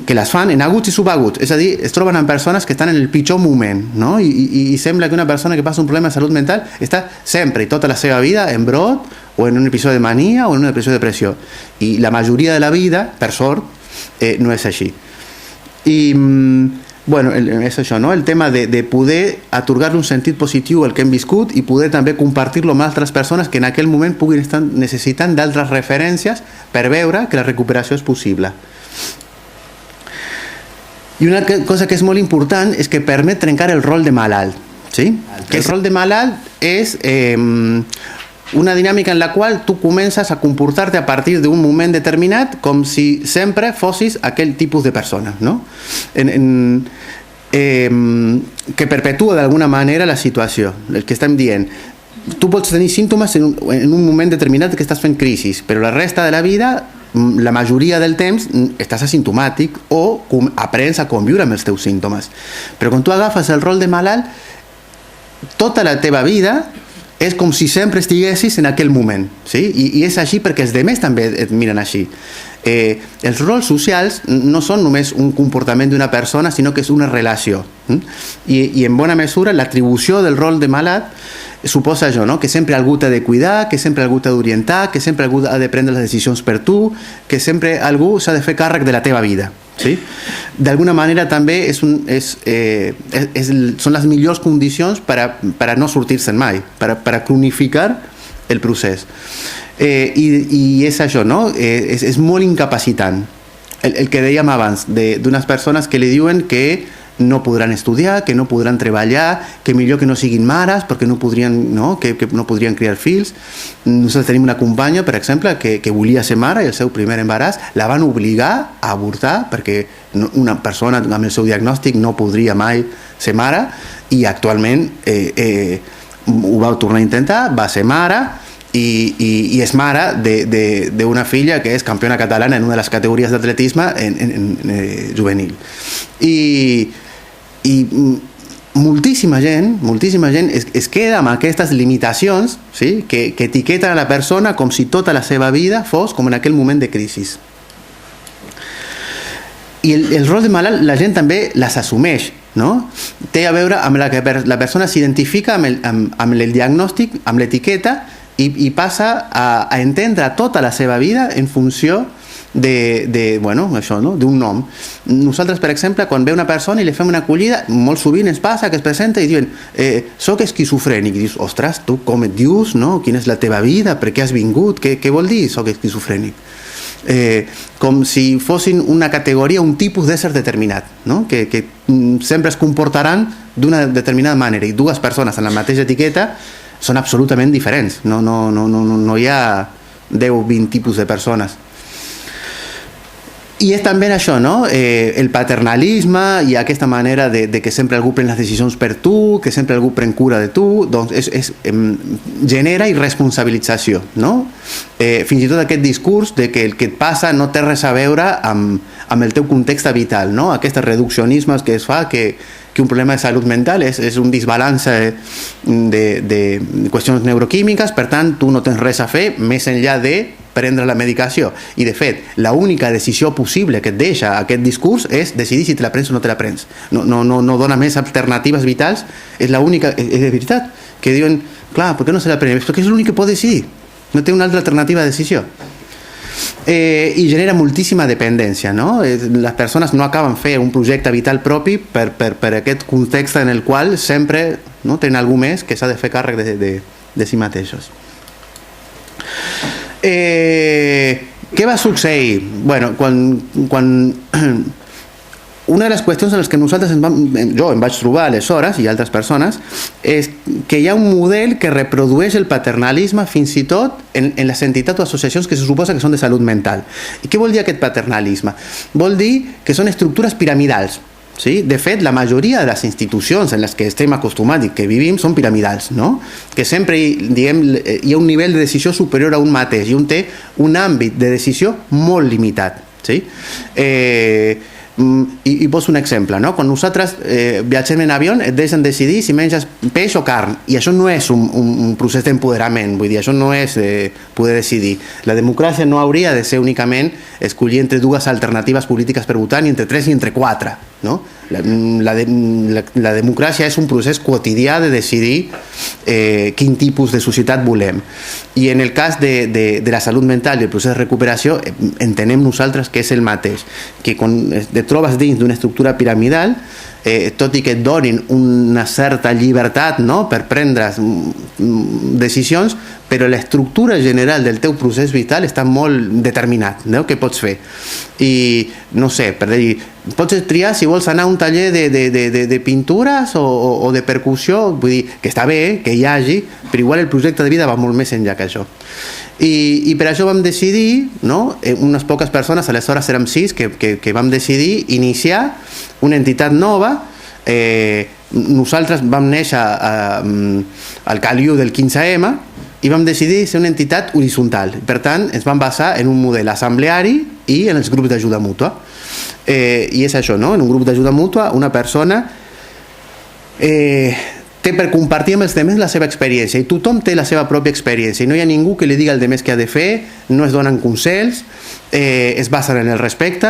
que les fan en aguts i subaguts, és a dir, es troben amb persones que estan en el pitjor moment, no? I sembla que una persona que passa un problema de salut mental està sempre i tota la seva vida en brot o en un episodi de mania o en un episodi de depressió. I la majoria de la vida, per sort, no és així. I bueno, és això, no? El tema de poder atorgar-li un sentit positiu al que hem viscut i poder també compartir-lo amb altres persones que en aquell moment puguin estar necessitant d'altres referències per veure que la recuperació és possible. I una cosa que és molt important és que permet trencar el rol de malalt, sí? El rol de malalt és una dinàmica en la qual tu comences a comportar-te a partir d'un moment determinat com si sempre fossis aquell tipus de persona, no? Que perpetua d'alguna manera la situació. El que estem dient, tu pots tenir símptomes en un moment determinat que estàs fent crisis, però la resta de la vida, la majoria del temps, estàs asimptomàtic o aprens a conviure amb els teus símptomes. Però quan tu agafes el rol de malalt, tota la teva vida és com si sempre estiguessis en aquell moment, sí? I és així perquè els demés també et miren així. Els rols socials no són només un comportament d'una persona, sinó que és una relació. I en bona mesura l'atribució del rol de malalt suposa això, no? Que sempre algú t'ha de cuidar, que sempre algú t'ha d'orientar, que sempre algú ha de prendre les decisions per tu, que sempre algú s'ha de fer càrrec de la teva vida. Sí? D'alguna manera també són les millors condicions per a no sortir-se'n mai, per a cronificar el procés. I és això, no? És molt incapacitant. El que dèiem abans, d'unes persones que li diuen que no podran estudiar, que no podran treballar, que millor que no siguin mares perquè no podrien, no? Que no podrien criar fills. Nosaltres tenim una companya, per exemple, que volia ser mare i el seu primer embaràs la van obligar a avortar perquè una persona amb el seu diagnòstic no podria mai ser mare i actualment ho va tornar a intentar, va ser mare i és mare d'una filla que és campiona catalana en una de les categories d'atletisme juvenil. I moltíssima gent es queda amb aquestes limitacions, sí? que etiqueten a la persona com si tota la seva vida fos com en aquell moment de crisi. I el rol de malalt la gent també les assumeix, no? Té a veure amb que la persona s'identifica amb el diagnòstic, amb l'etiqueta i passa a entendre tota la seva vida en funció d'un nom. Nosaltres, per exemple, quan ve una persona i li fem una acollida, molt sovint ens passa que es presenta i diuen soc esquizofrènic, i dius, ostres, tu com et dius, no? Quina és la teva vida, per què has vingut, què vol dir soc esquizofrènic? Com si fossin una categoria, un tipus d'ésser determinat, no? Que sempre es comportaran d'una determinada manera i dues persones en la mateixa etiqueta són absolutament diferents, no hi ha 10 o 20 tipus de persones. I és també això, no? El paternalisme i aquesta manera de que sempre algú pren les decisions per tu, que sempre algú pren cura de tu, doncs genera irresponsabilització, no? Fins i tot aquest discurs de que el que et passa no té res a veure amb el teu context vital, no? Aquests reduccionismes que es fa que un problema de salut mental és un desbalance de qüestions neuroquímiques, per tant, tu no tens res a fer més enllà de prendre la medicació. I, de fet, l'única decisió possible que et deixa aquest discurs és decidir si te la prens o no te la prens. No dona més alternatives vitals. És l'única... És de veritat. Que diuen, clar, per què no se la prens? Perquè és l'únic que pot decidir. No té una altra alternativa de decisió. I genera moltíssima dependència, no? Les persones no acaben fer un projecte vital propi per aquest context en el qual sempre tenen algú més que s'ha de fer càrrec de si mateixos. Què va succeir? Bueno, quan una de les qüestions en les que nosaltres jo em vaig trobar aleshores, i altres persones, és que hi ha un model que reprodueix el paternalisme fins i tot en les entitats o associacions que se suposa que són de salut mental. I què vol dir aquest paternalisme? Vol dir que són estructures piramidals. Sí? De fet, la majoria de les institucions en les que estem acostumats i que vivim són piramidals, no? Que sempre hi ha un nivell de decisió superior a un mateix i un té un àmbit de decisió molt limitat. Sí? I poso un exemple, no? Quan nosaltres viatgem en avió et deixen decidir si menges peix o carn, i això no és un procés d'empoderament, vull dir, això no és poder decidir. La democràcia no hauria de ser únicament escollir entre dues alternatives polítiques per votar, ni entre tres ni entre quatre, no? La democràcia és un procés quotidià de decidir quin tipus de societat volem. I en el cas de la salut mental i el procés de recuperació entenem nosaltres que és el mateix, que quan et trobes dins d'una estructura piramidal, tot i que et donin una certa llibertat, no?, per prendre decisions, però l'estructura general del teu procés vital està molt determinat, no?, què pots fer. I, no sé, per dir, pots triar si vols anar a un taller de pintures o de percussió, vull dir, que està bé, que hi hagi, però igual el projecte de vida va molt més enllà que això. I per això vam decidir, no?, unes poques persones, aleshores érem 6, que vam decidir iniciar una entitat nova. Nosaltres vam néixer al caliu del 15M i vam decidir ser una entitat horitzontal. Per tant, ens vam basar en un model assembleari i en els grups d'ajuda mútua. I és això, no? En un grup d'ajuda mútua una persona té per compartir amb els altres la seva experiència, i tothom té la seva pròpia experiència, i no hi ha ningú que li digui al altre què ha de fer, no es donen consells, es basen en el respecte.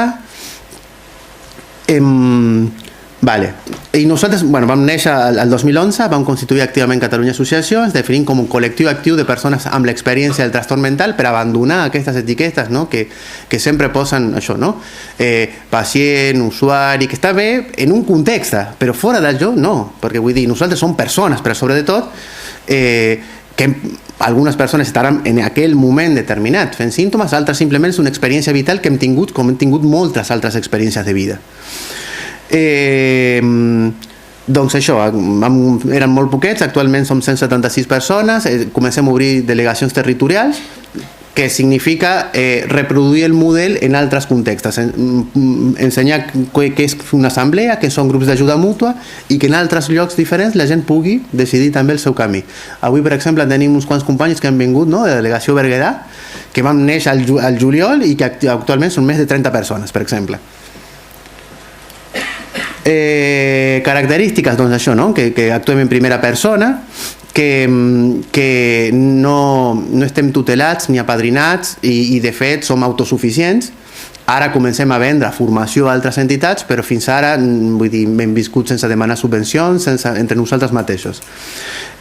Vale. I nosaltres, bueno, vam néixer el 2011, vam constituir activament Catalunya Associació, ens definim com un col·lectiu actiu de persones amb l'experiència del trastorn mental per abandonar aquestes etiquetes, no?, que sempre posen això, no?, pacient, usuari, que està bé en un context, però fora d'allò no, perquè vull dir, nosaltres som persones, però sobretot que algunes persones estaran en aquell moment determinat fent símptomes, altres simplement és una experiència vital que hem tingut, com hem tingut moltes altres experiències de vida. Doncs això, eren molt poquets, actualment som 176 persones, comencem a obrir delegacions territorials, que significa reproduir el model en altres contextos, ensenyar què és una assemblea, què són grups d'ajuda mútua, i que en altres llocs diferents la gent pugui decidir també el seu camí. Avui, per exemple, tenim uns quants companys que han vingut, no?, de la delegació Berguedà, que van néixer al juliol i que actualment són més de 30 persones, per exemple. Característiques, doncs això, no?, que actuem en primera persona, que no estem tutelats ni apadrinats i de fet som autosuficients. Ara comencem a vendre formació a altres entitats, però fins ara, vull dir, hem viscut sense demanar subvencions, entre nosaltres mateixos.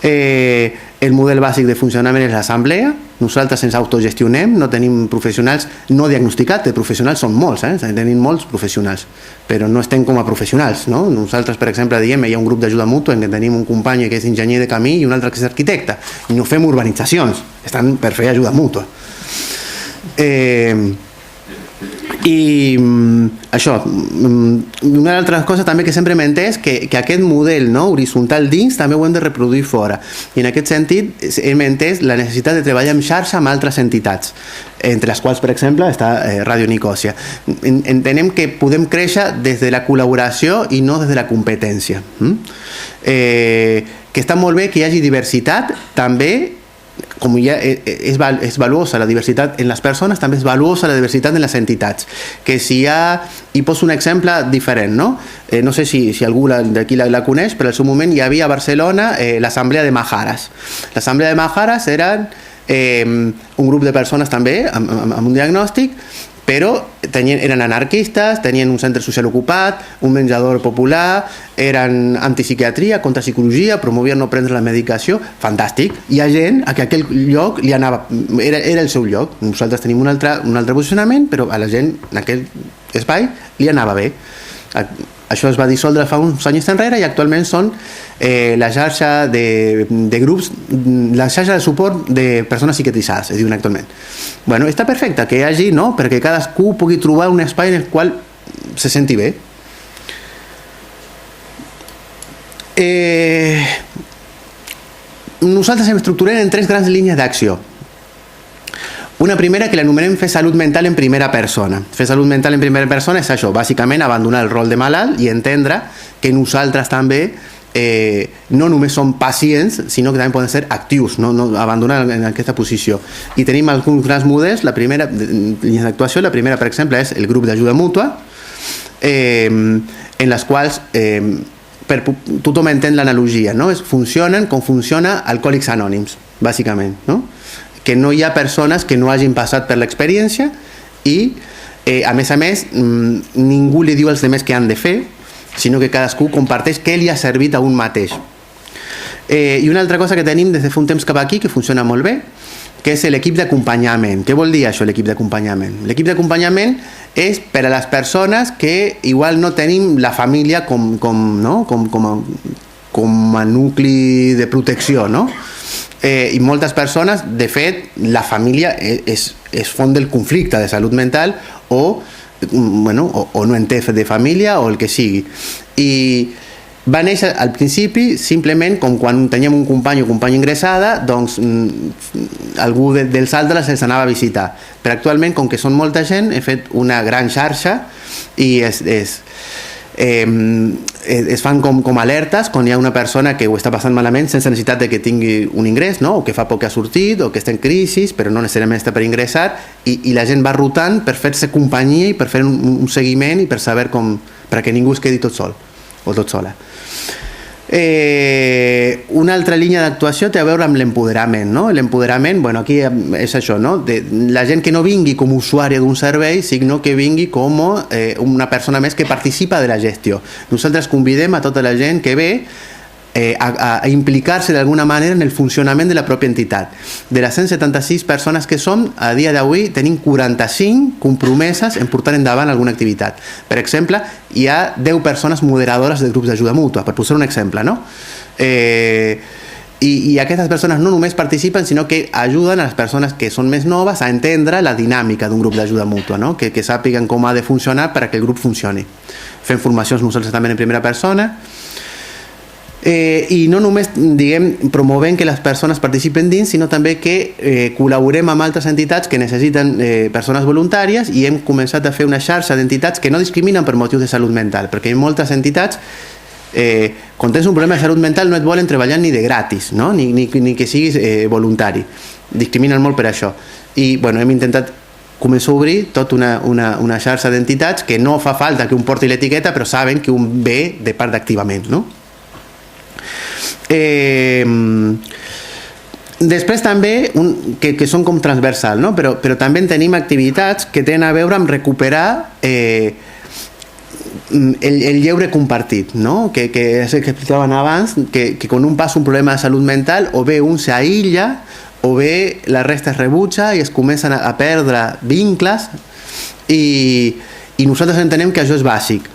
El model bàsic de funcionament és l'assemblea. Nosaltres ens autogestionem, no tenim professionals no diagnosticats, de professionals són molts, tenim molts professionals, però no estem com a professionals, no? Nosaltres, per exemple, diem, hi ha un grup d'ajuda mútua en què tenim un company que és enginyer de camí i un altre que és arquitecte, i no fem urbanitzacions, estan per fer ajuda mútua. I això, una altra cosa també que sempre m'he entès que aquest model, no, horitzontal dins també ho hem de reproduir fora, i en aquest sentit hem entès la necessitat de treballar en xarxa amb altres entitats, entre les quals per exemple està Ràdio Nicòsia. Entenem que podem créixer des de la col·laboració i no des de la competència, que està molt bé que hi hagi diversitat també, com ja és valuosa la diversitat en les persones, també és valuosa la diversitat en les entitats. Que si hi ha, i poso un exemple diferent, no? No sé si algú d'aquí la coneix, però al seu moment hi havia a Barcelona l'Assemblea de Majares. L'Assemblea de Majares eren un grup de persones també amb un diagnòstic, però eren anarquistes, tenien un centre social ocupat, un menjador popular, eren antipsiquiatria, contrapsicologia, promovien no prendre la medicació, fantàstic. Hi ha gent a que aquell lloc li anava, era el seu lloc. Nosaltres tenim un altre posicionament, però a la gent en aquell espai li anava bé. Això es va dissoldre fa uns anys enrere i actualment són la xarxa de grups, la xarxa de suport de persones psiquiatritzades, es diuen actualment. Bueno, està perfecte que hi hagi, no?, perquè cadascú pugui trobar un espai en el qual se senti bé. Nosaltres hem estructurat en 3 grans línies d'acció. Una primera que l'anomenem fer salut mental en primera persona. Fer salut mental en primera persona és això, bàsicament abandonar el rol de malalt i entendre que nosaltres també no només som pacients, sinó que també poden ser actius, no abandonar en aquesta posició. I tenim alguns grans models. La primera línia d'actuació, la primera, per exemple, és el grup d'ajuda mútua, en les quals tothom entén l'analogia, no? Funcionen com funciona Alcohòlics Anònims, bàsicament, no? Que no hi ha persones que no hagin passat per l'experiència i, a més, ningú li diu als altres què han de fer, sinó que cadascú comparteix què li ha servit a un mateix. I una altra cosa que tenim des de fa un temps cap aquí, que funciona molt bé, que és l'equip d'acompanyament. Què vol dir això, l'equip d'acompanyament? L'equip d'acompanyament és per a les persones que igual no tenim la família com a nucli de protecció, no? I moltes persones, de fet, la família és font del conflicte de salut mental o no en té de família o el que sigui. I va néixer al principi simplement com quan teníem un company o companya ingressada, doncs algú dels altres els anava a visitar. Però actualment, com que són molta gent, he fet una gran xarxa i es fan com alertes quan hi ha una persona que ho està passant malament sense necessitat de que tingui un ingrés, no? O que fa poc que ha sortit, o que està en crisi, però no necessàriament està per ingressar, i la gent va rotant per fer-se companyia i per fer un seguiment i per saber perquè ningú es quedi tot sol o tot sola. Una altra línia d'actuació té a veure amb l'empoderament, no? L'empoderament, aquí és això, no? La gent que no vingui com a usuària d'un servei, sinó que vingui com una persona més que participa de la gestió. Nosaltres convidem a tota la gent que ve a implicar-se d'alguna manera en el funcionament de la pròpia entitat. De les 176 persones que som, a dia d'avui tenim 45 compromeses en portar endavant alguna activitat. Per exemple, hi ha 10 persones moderadores de grups d'ajuda mútua, per posar un exemple, no? I aquestes persones no només participen, sinó que ajuden a les persones que són més noves a entendre la dinàmica d'un grup d'ajuda mútua, no? Que sàpiguen com ha de funcionar perquè el grup funcioni. Fem formacions nosaltres també en primera persona, i no només promovem que les persones participen dins, sinó també que col·laborem amb altres entitats que necessiten persones voluntàries, i hem començat a fer una xarxa d'entitats que no discriminen per motius de salut mental, perquè moltes entitats, quan tens un problema de salut mental, no et volen treballar ni de gratis, no? ni que siguis voluntari, discriminen molt per això. I hem intentat començar a obrir tota una xarxa d'entitats que no fa falta que un porti l'etiqueta, però saben que un ve de part d'activament, no? Després també que són com transversal, no? Però també tenim activitats que tenen a veure amb recuperar el lleure compartit, no? Que és el que explicaven abans, que quan un passa un problema de salut mental, o bé un s'aïlla o bé la resta es rebutja i es comencen a perdre vincles, i nosaltres entenem que això és bàsic.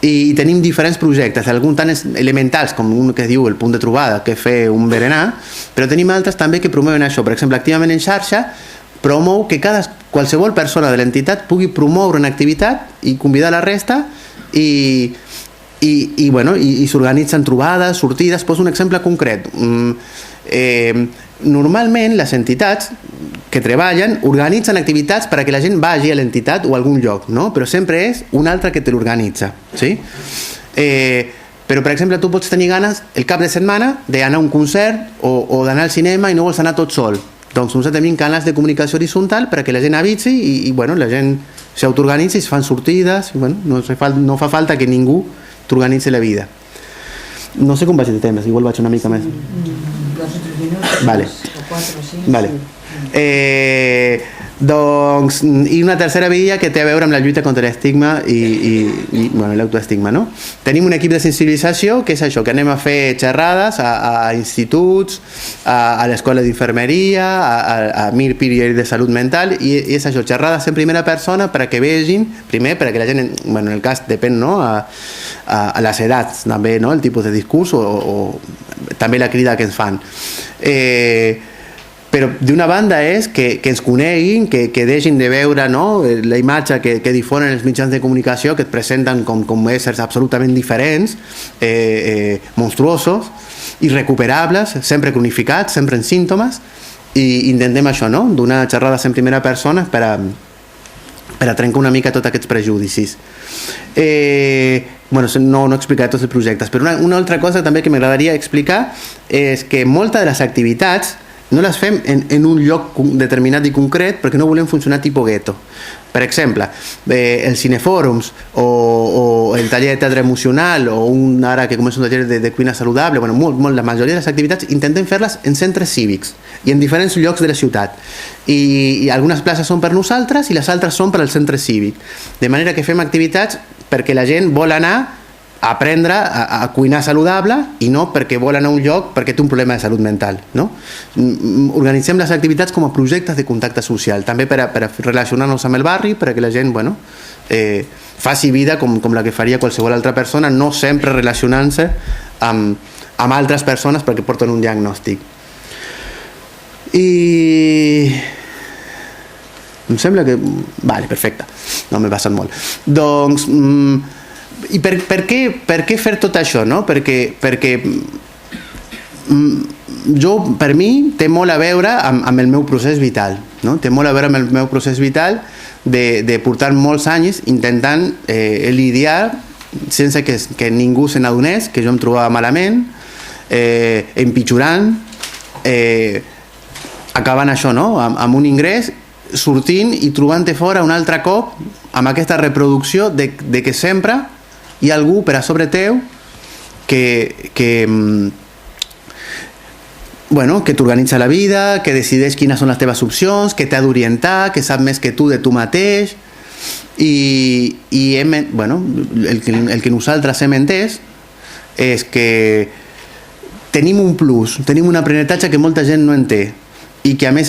I tenim diferents projectes, alguns tan elementals com un que es diu el punt de trobada, que és fer un berenar, però tenim altres també que promouen això. Per exemple, Activament en xarxa promou que qualsevol persona de l'entitat pugui promoure una activitat i convidar la resta i s'organitzen trobades, sortides. Poso un exemple concret. Normalment les entitats que treballen organitzen activitats perquè la gent vagi a l'entitat o a algun lloc, no? Però sempre és un altre que te l'organitza, sí? Però, per exemple, tu pots tenir ganes el cap de setmana d'anar a un concert o d'anar al cinema i no vols anar tot sol. Doncs nosaltres tenim canals de comunicació horitzontal perquè la gent avisi i la gent s'autoorganitzi, es fan sortides, no fa falta que ningú t'organitzi la vida. No sé com vaig de temps, igual vaig una mica més. 2 o 3 minuts, vale. o 4 o 5. Vale. Doncs, i una tercera via que té a veure amb la lluita contra l'estigma i l'autoestigma, no? Tenim un equip de sensibilització que és això, que anem a fer xerrades a instituts, a l'escola d'infermeria, a MIR, PIR de salut mental, i és això, xerrades en primera persona perquè vegin, primer perquè la gent, en el cas depèn, no?, a les edats també, no?, el tipus de discurs o també la crida que ens fan. Però d'una banda és que ens coneguin, que deixin de veure, no?, la imatge que difonen els mitjans de comunicació, que et presenten com éssers absolutament diferents, monstruosos, irrecuperables, sempre cronificats, sempre en símptomes, i intentem això, no?, donar xerrades en primera persona per a trencar una mica tots aquests prejudicis. No explicaré tots els projectes, però una altra cosa també que m'agradaria explicar és que moltes de les activitats no les fem en un lloc determinat i concret perquè no volem funcionar tipus gueto. Per exemple, els cinefòrums o el taller de teatre emocional o ara que comença un taller de cuina saludable, la majoria de les activitats intentem fer-les en centres cívics i en diferents llocs de la ciutat. I algunes places són per nosaltres i les altres són per al centre cívic. De manera que fem activitats perquè la gent vol anar a aprendre a cuinar saludable i no perquè vol anar a un lloc perquè té un problema de salut mental, no? Organitzem les activitats com a projectes de contacte social, també per a relacionar-nos amb el barri, perquè la gent faci vida com la que faria qualsevol altra persona, no sempre relacionant-se amb altres persones perquè porten un diagnòstic. I em sembla que... Vale, perfecte, no m'he passat molt. Doncs... I per què fer tot això, no? Perquè per mi té molt a veure amb el meu procés vital, no? Té molt a veure amb el meu procés vital de portar molts anys intentant lidiar sense que ningú se n'adonés que jo em trobava malament, empitjorant, acabant això, no? Amb un ingrés, sortint i trobant-te fora un altre cop amb aquesta reproducció de que sempre hi ha algú per a sobre teu que t'organitza la vida, que decideix quines són les teves opcions, que t'ha d'orientar, que sap més que tu de tu mateix. I el que nosaltres hem entès és que tenim un plus, tenim un aprenentatge que molta gent no en té i que a més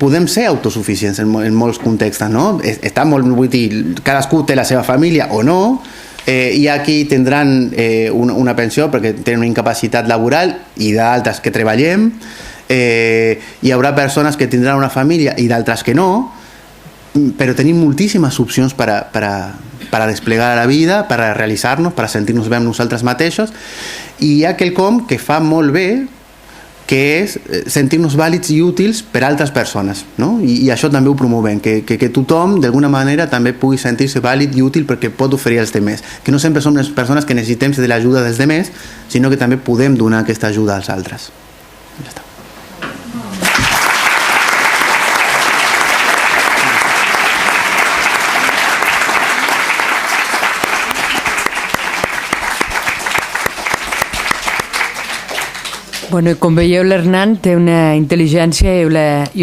podem ser autosuficients en molts contextes, no? Està molt, vull dir, cadascú té la seva família o no, i aquí tindran una pensió perquè tenen una incapacitat laboral i d'altres que treballem, hi haurà persones que tindran una família i d'altres que no, però tenim moltíssimes opcions per a desplegar la vida, per a realitzar-nos, per a sentir-nos bé amb nosaltres mateixos, i hi ha quelcom que fa molt bé, que és sentir-nos vàlids i útils per a altres persones, no? I això també ho promovem, que tothom d'alguna manera també pugui sentir-se vàlid i útil perquè pot oferir als demés, que no sempre som les persones que necessitem de l'ajuda dels demés, sinó que també podem donar aquesta ajuda als altres. Ja està. Bueno, com veieu, l'Hernan té una intel·ligència i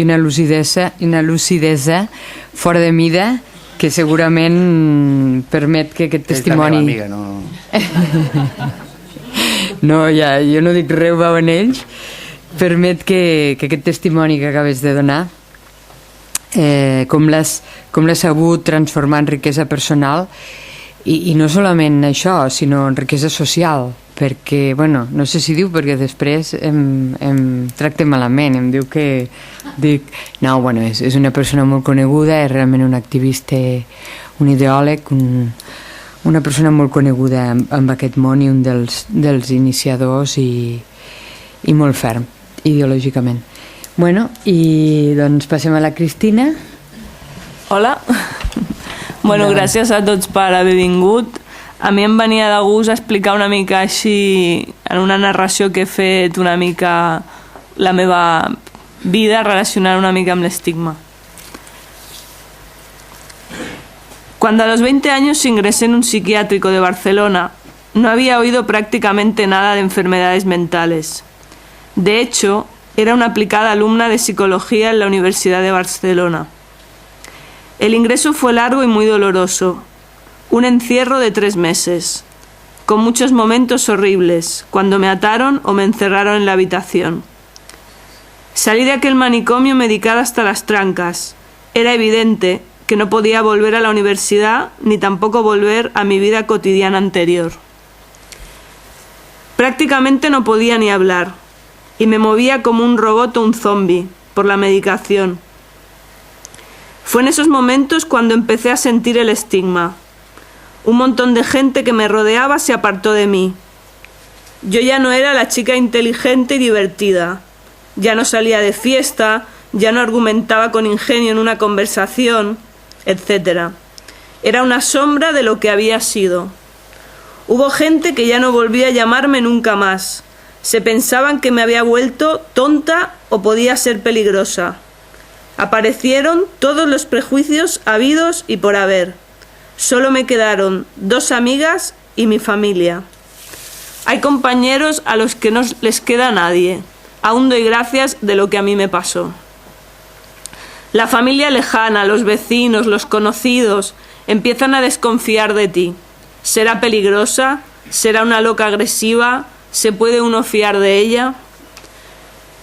una lucidesa fora de mida que segurament permet que aquest testimoni... És la meva amiga, no? No, ja, jo no dic res, ho veuen ells. Permet que aquest testimoni que acabes de donar, com l'has sabut transformar en riquesa personal, i no solament això, sinó en riquesa social, perquè, bueno, no sé si diu, perquè després em tracta malament, em diu que... Dic, no, bueno, és una persona molt coneguda, és realment un activista, un ideòleg, una persona molt coneguda en aquest món i un dels iniciadors i molt ferm, ideològicament. Bueno, i doncs passem a la Cristina. Hola. Bueno, gràcies a tots per haver vingut. A mi em venia de gust explicar una mica així, en una narració que he fet una mica la meva vida, relacionar una mica amb l'estigma. Cuando a los 20 años ingresé en un psiquiátrico de Barcelona, no había oído prácticamente nada de enfermedades mentales. De hecho, era una aplicada alumna de psicología en la Universidad de Barcelona. El ingreso fue largo y muy doloroso. Un encierro de 3 meses, con muchos momentos horribles, cuando me ataron o me encerraron en la habitación. Salí de aquel manicomio medicada hasta las trancas. Era evidente que no podía volver a la universidad ni tampoco volver a mi vida cotidiana anterior. Prácticamente no podía ni hablar y me movía como un robot o un zombie por la medicación. Fue en esos momentos cuando empecé a sentir el estigma. Un montón de gente que me rodeaba se apartó de mí. Yo ya no era la chica inteligente y divertida. Ya no salía de fiesta, ya no argumentaba con ingenio en una conversación, etc. Era una sombra de lo que había sido. Hubo gente que ya no volvía a llamarme nunca más. Se pensaban que me había vuelto tonta o podía ser peligrosa. Aparecieron todos los prejuicios habidos y por haber. Solo me quedaron 2 amigas y mi familia. Hay compañeros a los que no les queda nadie. Aún doy gracias de lo que a mí me pasó. La familia lejana, los vecinos, los conocidos, empiezan a desconfiar de ti. ¿Será peligrosa? ¿Será una loca agresiva? ¿Se puede uno fiar de ella?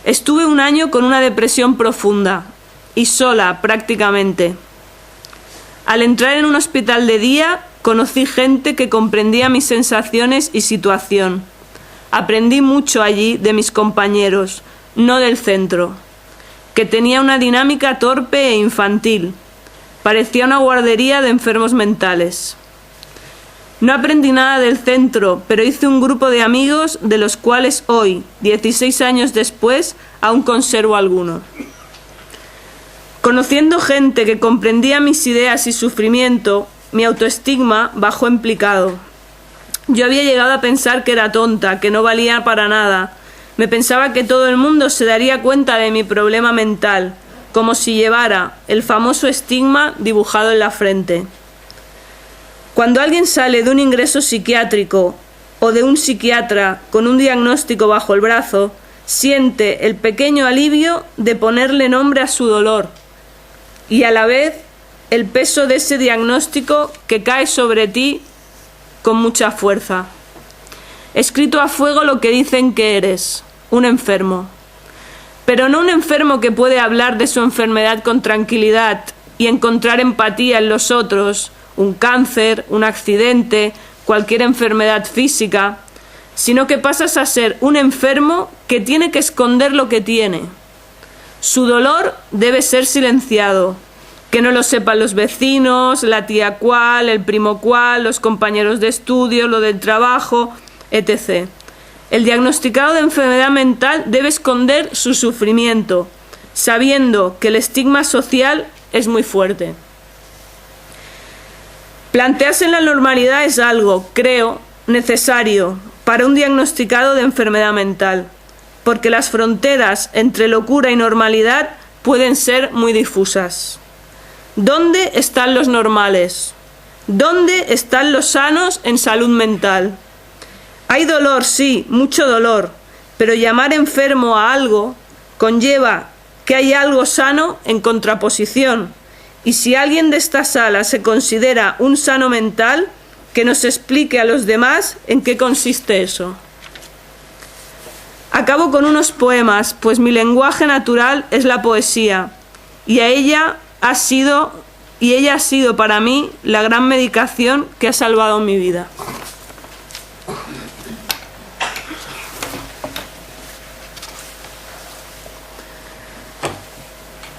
Estuve 1 año con una depresión profunda y sola prácticamente. Al entrar en un hospital de día, conocí gente que comprendía mis sensaciones y situación. Aprendí mucho allí de mis compañeros, no del centro, que tenía una dinámica torpe e infantil. Parecía una guardería de enfermos mentales. No aprendí nada del centro, pero hice un grupo de amigos de los cuales hoy, 16 años después, aún conservo algunos. Conociendo gente que comprendía mis ideas y sufrimiento, mi autoestigma bajó en picado. Yo había llegado a pensar que era tonta, que no valía para nada. Me pensaba que todo el mundo se daría cuenta de mi problema mental, como si llevara el famoso estigma dibujado en la frente. Cuando alguien sale de un ingreso psiquiátrico o de un psiquiatra con un diagnóstico bajo el brazo, siente el pequeño alivio de ponerle nombre a su dolor y a la vez el peso de ese diagnóstico que cae sobre ti con mucha fuerza. Escrito a fuego lo que dicen que eres, un enfermo. Pero no un enfermo que puede hablar de su enfermedad con tranquilidad y encontrar empatía en los otros, un cáncer, un accidente, cualquier enfermedad física, sino que pasas a ser un enfermo que tiene que esconder lo que tiene. Su dolor debe ser silenciado, que no lo sepan los vecinos, la tía cual, el primo cual, los compañeros de estudio, lo del trabajo, etc. El diagnosticado de enfermedad mental debe esconder su sufrimiento, sabiendo que el estigma social es muy fuerte. Plantearse en la normalidad es algo, creo, necesario para un diagnosticado de enfermedad mental, porque las fronteras entre locura y normalidad pueden ser muy difusas. ¿Dónde están los normales? ¿Dónde están los sanos en salud mental? Hay dolor, sí, mucho dolor, pero llamar enfermo a algo conlleva que hay algo sano en contraposición. Y si alguien de esta sala se considera un sano mental, que nos explique a los demás en qué consiste eso. Acabo con unos poemas, pues mi lenguaje natural es la poesía, y ella ha sido para mí la gran medicación que ha salvado mi vida.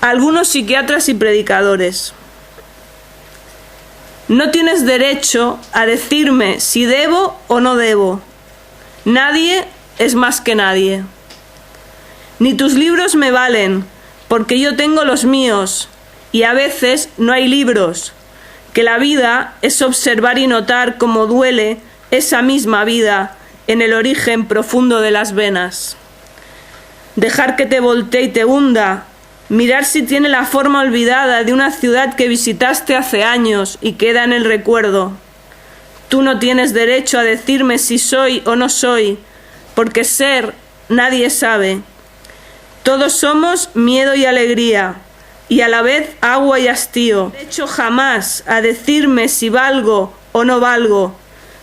algunos psiquiatras y predicadores. No tienes derecho a decirme si debo o no debo. Nadie es más que nadie. Ni tus libros me valen, porque yo tengo los míos, y a veces no hay libros, que la vida es observar y notar cómo duele esa misma vida en el origen profundo de las venas. Dejar que te voltee y te hunda, mirar si tiene la forma olvidada de una ciudad que visitaste hace años y queda en el recuerdo. Tú no tienes derecho a decirme si soy o no soy, porque ser nadie sabe. Todos somos miedo y alegría, y a la vez agua y hastío. Derecho jamás a decirme si valgo o no valgo,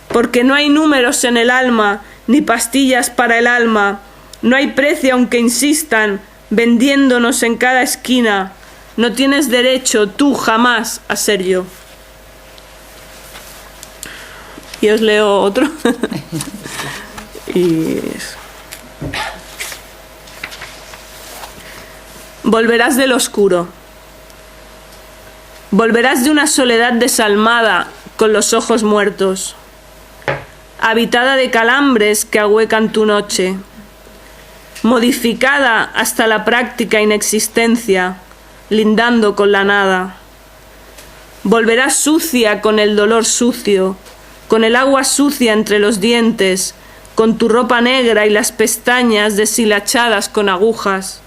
porque no hay números en el alma, ni pastillas para el alma, no hay precio aunque insistan, vendiéndonos en cada esquina. No tienes derecho tú jamás a ser yo. Y os leo otro. Volverás del oscuro. Volverás de una soledad desalmada con los ojos muertos, habitada de calambres que ahuecan tu noche, modificada hasta la práctica inexistencia, lindando con la nada. Volverás sucia con el dolor sucio, con el agua sucia entre los dientes, con tu ropa negra y las pestañas deshilachadas con agujas.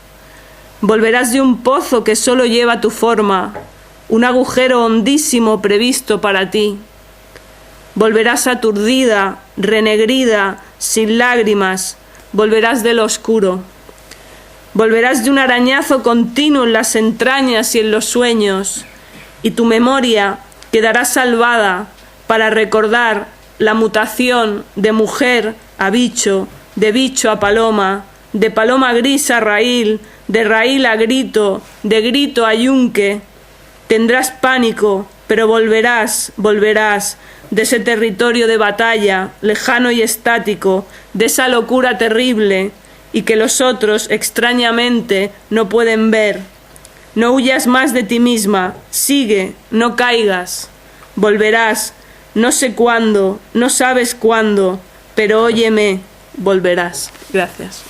Volverás de un pozo que solo lleva tu forma, un agujero hondísimo previsto para ti. Volverás aturdida, renegrida, sin lágrimas, volverás del oscuro. Volverás de un arañazo continuo en las entrañas y en los sueños, y tu memoria quedará salvada para recordar la mutación de mujer a bicho, de bicho a paloma, de paloma gris a raíl, de raíl a grito, de grito a yunque. Tendrás pánico, pero volverás, volverás de ese territorio de batalla, lejano y estático, de esa locura terrible y que los otros, extrañamente, no pueden ver. No huyas más de ti misma, sigue, no caigas. Volverás, no sé cuándo, no sabes cuándo, pero óyeme, volverás. Gracias.